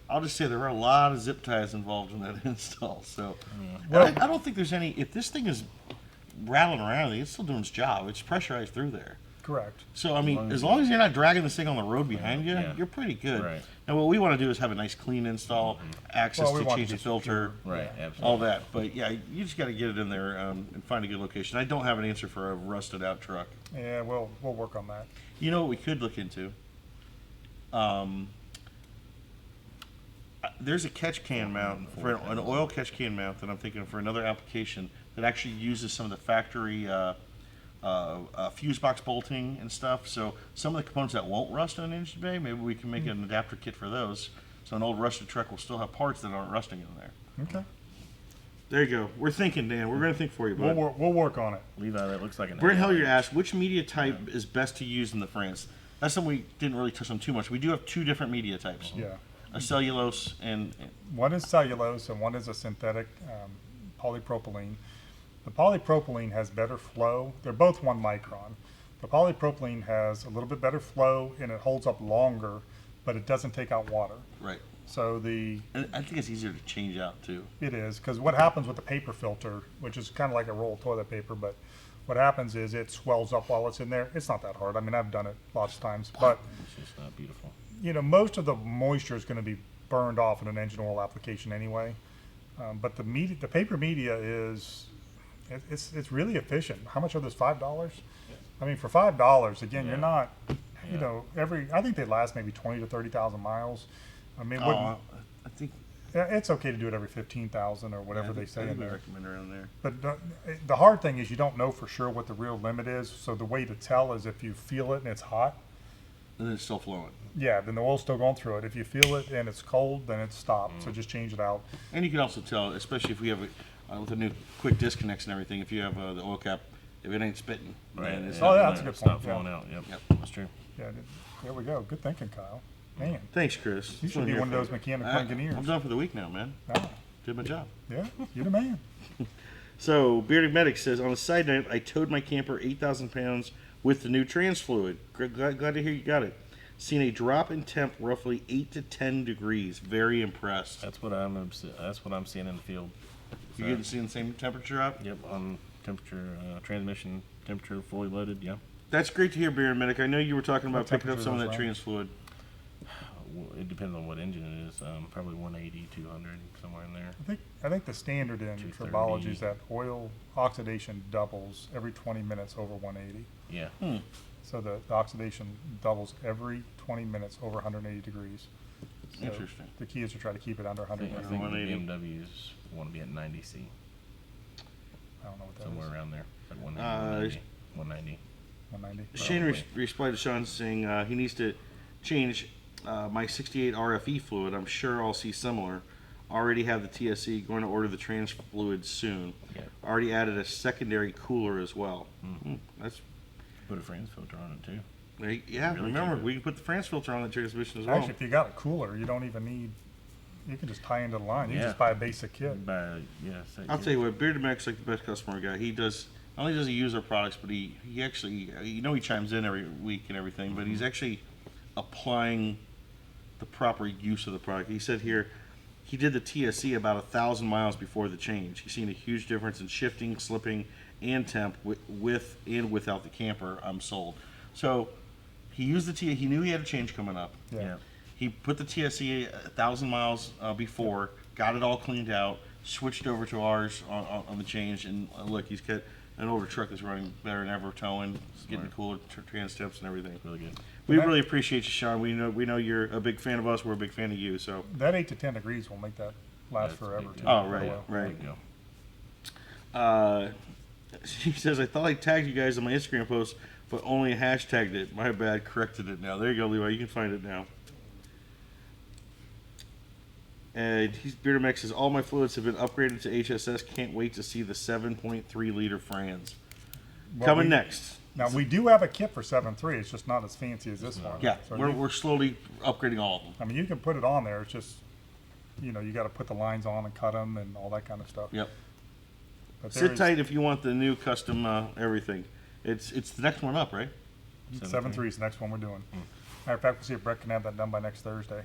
I'll just say there were a lot of zip ties involved in that install. So Well- I don't think there's any. If this thing is rattling around, it's still doing its job. It's pressurized through there. Correct. So I mean, as long as you're not dragging this thing on the road behind you, Yeah. you're pretty good. Right. Now, what we want to do is have a nice, clean install, access Well, we to want change it the to be filter, right, absolutely. all that. But yeah, you just got to get it in there and find a good location. I don't have an answer for a rusted out truck. Yeah, we'll work on that. You know what we could look into? There's a catch can mount for an oil catch can mount that I'm thinking of for another application that actually uses some of the factory fuse box bolting and stuff. So some of the components that won't rust on an engine bay, maybe we can make an adapter kit for those. So an old rusted truck will still have parts that aren't rusting in there. Okay. There you go. We're thinking, Dan. We're going to think for you, bud. We'll work on it. Levi, that looks like an. Brent Hilliard asked, which media type is best to use in the France? That's something we didn't really touch on too much. We do have two different media types. Yeah. A cellulose and One is cellulose and one is a synthetic polypropylene. The polypropylene has better flow. They're both 1 micron. The polypropylene has a little bit better flow and it holds up longer, but it doesn't take out water. right. So And I think it's easier to change out too. it is, because what happens with the paper filter, which is kind of like a roll of toilet paper, but what happens is it swells up while it's in there. It's not that hard. I mean, I've done it lots of times, but It's just not beautiful. most of the moisture is going to be burned off in an engine oil application anyway. But the paper media is, it's really efficient. How much are those, $5? I mean, for $5, again, you're not, you know, I think they last maybe 20 to 30,000 miles. I mean, I think it's okay to do it every 15,000 or whatever they say in we there. recommend around there. But the hard thing is you don't know for sure what the real limit is. So the way to tell is if you feel it and it's hot, And it's still flowing. yeah, then the oil's still going through it. If you feel it and it's cold, then it's stopped. So just change it out. And you can also tell, especially if we have with the new quick disconnects and everything, if you have the oil cap, if it ain't spitting, then it's Oh, not yeah, going that's a good It's not point, yeah. flowing out. Yep. Yep. That's true. Yeah, there we go. Good thinking, Kyle. Man, Thanks, Chris. you That's should what be I'm one of here those for. mechanical I'm engineers. done for the week now, man. Ah, Did my job. yeah, you're the man. So, Bearded Medic says, on a side note, I towed my camper 8,000 pounds with the new trans fluid. Glad to hear you got it. Seen a drop in temp roughly 8 to 10 degrees. Very impressed. That's what I'm seeing in the field. You getting seeing the same temperature drop? Yep, on temperature, transmission temperature, fully loaded. Yeah. That's great to hear, Bearded Medic. I know you were talking about What picking up temperature some of those that run? trans fluid. Well, it depends on what engine it is. Probably 180, 200, somewhere in there. I think the standard in 230. tribology is that oil oxidation doubles every 20 minutes over 180. Yeah. So the oxidation doubles every 20 minutes over 180 degrees. So Interesting. the key is to try to keep it under I think, 180. I think the 180. BMWs want to be at 90C, I don't know what that somewhere is. around there. Like 190. 190. 190. Shane Probably. replied to Sean saying he needs to change my 68 RFE fluid. I'm sure I'll see similar. Already have the TSE, going to order the trans fluid soon. Yeah. Already added a secondary cooler as well. That's Put a Frantz filter on it too. yeah. Really Remember, good. we can put the Frantz filter on the transmission as well. Actually, if you got a cooler, you don't even need. You can just tie into the line. You Yeah. just buy a basic kit. I'll tell you what, Bearded Mac's like the best customer guy. He does. Not only does he use our products, but he actually, you know, he chimes in every week and everything, but he's actually applying the proper use of the product. He said here, he did the TSE about 1,000 miles before the change. He's seen a huge difference in shifting, slipping, and temp with and without the camper. I'm sold. So he used the TSE. He knew he had a change coming up. Yeah. He put the TSE 1,000 miles before, got it all cleaned out, switched over to ours on the change, and look, he's got an older truck that's running better than ever, towing, it's getting cooler trans temps and everything. Really good. We really appreciate you, Sean. We know you're a big fan of us. We're a big fan of you. So That 8 to 10 degrees will make that last That's a forever. big too. deal. Oh, right, Oil. right. There you go. He says, I thought I tagged you guys on my Instagram post, but only hashtagged it. My bad, corrected it now. There you go, Levi. You can find it now. And Bearded Mac says, all my fluids have been upgraded to HSS. Can't wait to see the 7.3 liter Frans. Well, Coming we- next. Now we do have a kit for 7.3. It's just not as fancy as this one. Yeah, So we're slowly upgrading all of them. I mean, you can put it on there. It's just, you know, you got to put the lines on and cut them and all that kind of stuff. Yep. But there Sit is- tight if you want the new custom everything. It's the next one up, right? 7.3 is the next one we're doing. Matter of fact, we'll see if Brett can have that done by next Thursday.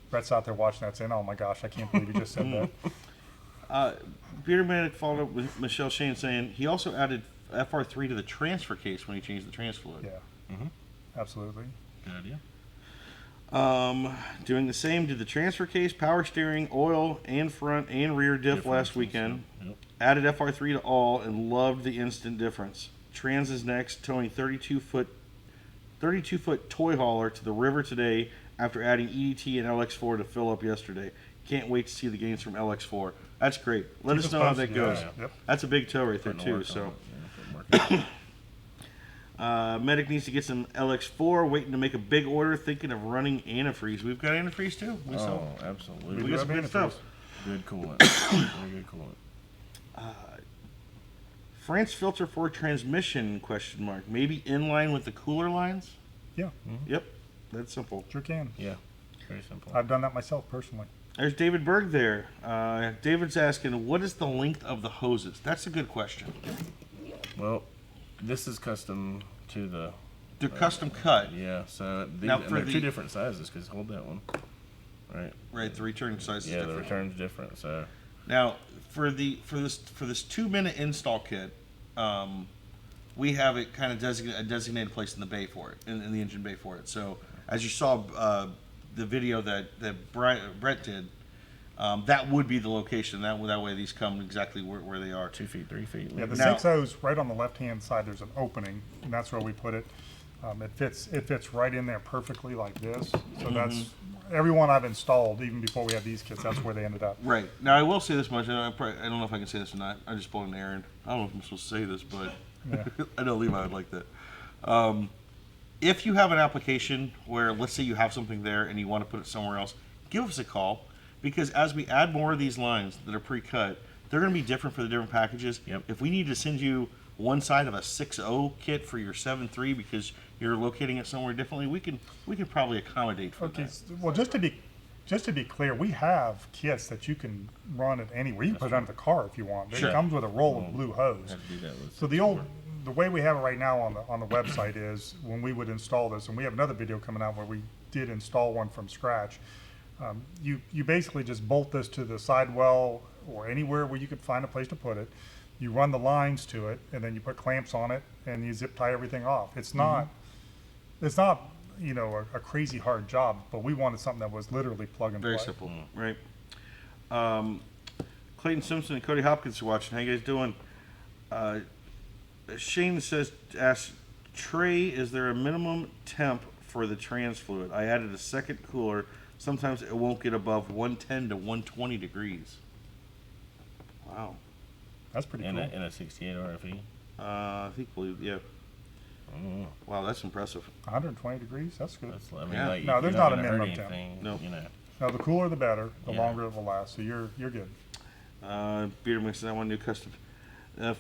Brett's out there watching that saying, oh my gosh, I can't believe he just said that. Bearded Manic followed up with Michelle Shane saying he also added FR3 to the transfer case when he changed the trans fluid. Yeah. Absolutely. Good idea. Doing the same, did the transfer case, power steering, oil, and front and rear diff Difference last and weekend. stuff. Yep. Added FR3 to all and loved the instant difference. Trans is next, towing 32-foot toy hauler to the river today after adding EDT and Lx4 to fill up yesterday. Can't wait to see the gains from Lx4. That's great. Let Keep us us know how that posted, goes. yeah. Yep. That's a big tow right there Putting the too. work So. on it. Yeah, putting work on it. Medic needs to get some Lx4. Waiting to make a big order. Thinking of running antifreeze. We've got antifreeze too. We saw. Oh, absolutely. We got some good stuff. Good coolant. Very good coolant. Frantz filter for transmission? Question mark. Maybe in line with the cooler lines. Yeah, Yep, that's simple. sure can. Yeah. Very simple. I've done that myself personally. There's David Berg there. David's asking, what is the length of the hoses? That's a good question. Well, this is custom to the. They're custom cut. Yeah. So these, Now and for they're the- two different sizes. Cause hold that one. Right. Right, the return size is Yeah. The different. return's different. So. Now, for this 2-minute install kit, we have it kind of a designated place in the bay for it, in the engine bay for it. So, as you saw the video that Brett did, that would be the location. That way these come exactly where they are. 2 feet, 3 feet. Yeah, the Now- 6.0's right on the left-hand side, there's an opening, and that's where we put it. It fits right in there perfectly like this. So that's, every one I've installed, even before we had these kits, that's where they ended up. Right. Now, I will say this much, and I don't know if I can say this or not. I'm just pulling an errand. I don't know if I'm supposed to say this, but Yeah. I know Levi would like that. If you have an application where, let's say you have something there and you want to put it somewhere else, give us a call, because as we add more of these lines that are pre-cut, they're going to be different for the different packages. Yep. If we need to send you one side of a 6.0 kit for your 7.3 because you're locating it somewhere differently, we can probably accommodate for Okay, that. well, just to be clear, we have kits that you can run it anywhere. You can put it under the car if you want. Sure. It comes with a roll of blue hose. Have to do that with So the way we have it right now on the website is when we would install this, and we have another video coming out where we did install one from scratch. You basically just bolt this to the sidewell or anywhere where you could find a place to put it. You run the lines to it, and then you put clamps on it, and you zip tie everything off. It's not a crazy hard job, but we wanted something that was literally plug and Very play. simple, right? Clayton Simpson and Cody Hopkins are watching. How you guys doing? Shane asks, Trey, is there a minimum temp for the trans fluid? I added a second cooler. Sometimes it won't get above 110 to 120 degrees. Wow. That's pretty in cool. a 68 RFE. I think yeah. Oh, Wow, that's impressive. 120 degrees. That's good. that's, I mean, Yeah. like, No, you're there's not a gonna hurt minimum temp. anything, Nope. You know. Now the cooler the better, the Yeah. longer it will last. So you're good. Beer mix, that one new custom.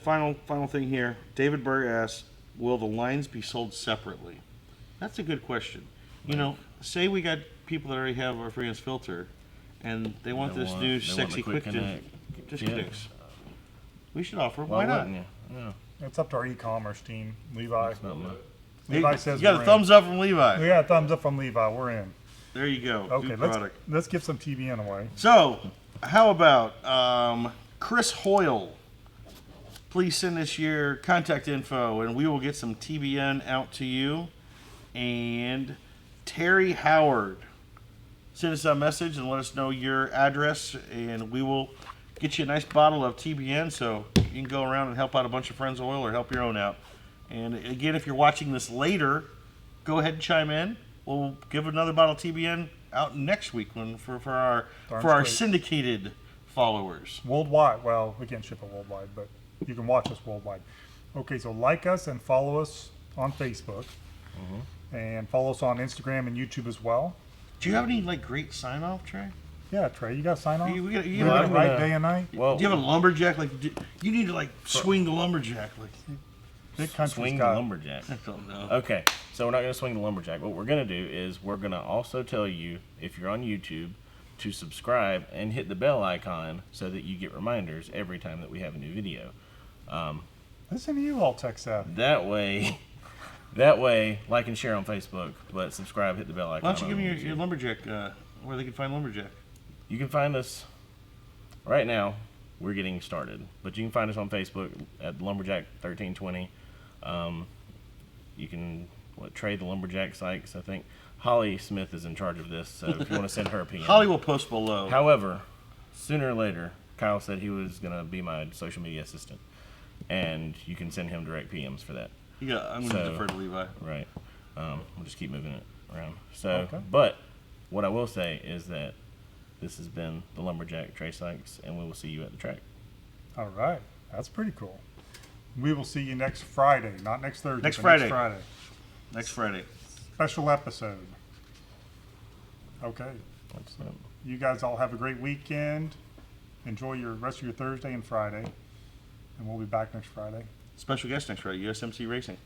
Final thing here. David Burr asks, will the lines be sold separately? That's a good question. You know, say we got people that already have our Frantz filter, and they want They this want- new they want sexy the quick quick connect. disconnects. We should offer. Why Why not? wouldn't you? Yeah. It's up to our e-commerce team. Levi. It's not much. Levi says you got we're a in. thumbs up from Levi. We got a thumbs up from Levi. We're in. There you go. Okay, New let's product. give some TBN away. So, how about Chris Hoyle? Please send us your contact info, and we will get some TBN out to you. And Terry Howard, send us a message and let us know your address, and we will get you a nice bottle of TBN so you can go around and help out a bunch of friends' oil or help your own out. And again, if you're watching this later, go ahead and chime in. We'll give another bottle of TBN out next week for our Darn straight. syndicated followers. Worldwide. Well, we can't ship it worldwide, but you can watch us worldwide. Okay, so like us and follow us on Facebook. And follow us on Instagram and YouTube as well. Do you have any great sign off, Trey? Yeah, Trey, you got to sign on? You got- you Doing got- it right gonna- day and night? Well, Do you have a lumberjack? You need to swing the lumberjack. Big country's swing the got lumberjack. I don't know. Okay, so we're not going to swing the lumberjack. What we're going to do is we're going to also tell you, if you're on YouTube, to subscribe and hit the bell icon so that you get reminders every time that we have a new video. Listen to you all tech savvy. That way, like and share on Facebook, but subscribe, hit the bell icon. Why don't you give me on your YouTube. lumberjack, where they can find lumberjack? You can find us right now. We're getting started, but you can find us on Facebook at Lumberjack 1320. You can trade the Lumberjack Sikes. I think Holly Smith is in charge of this, so if you want to send her a PM. Holly will post below. However, sooner or later, Kyle said he was going to be my social media assistant, and you can send him direct PMs for that. I'm going to So- defer to Levi. Right. We'll just keep moving it around. So, Okay. but what I will say is that this has been the Lumberjack Trey Sikes, and we will see you at the track. All right. That's pretty cool. We will see you next Friday, not next Thursday. Next but Friday. Next Friday. Next Friday. Special episode. Okay. That's it. You guys all have a great weekend. Enjoy your rest of your Thursday and Friday. And we'll be back next Friday. Special guest next Friday, USMC Racing.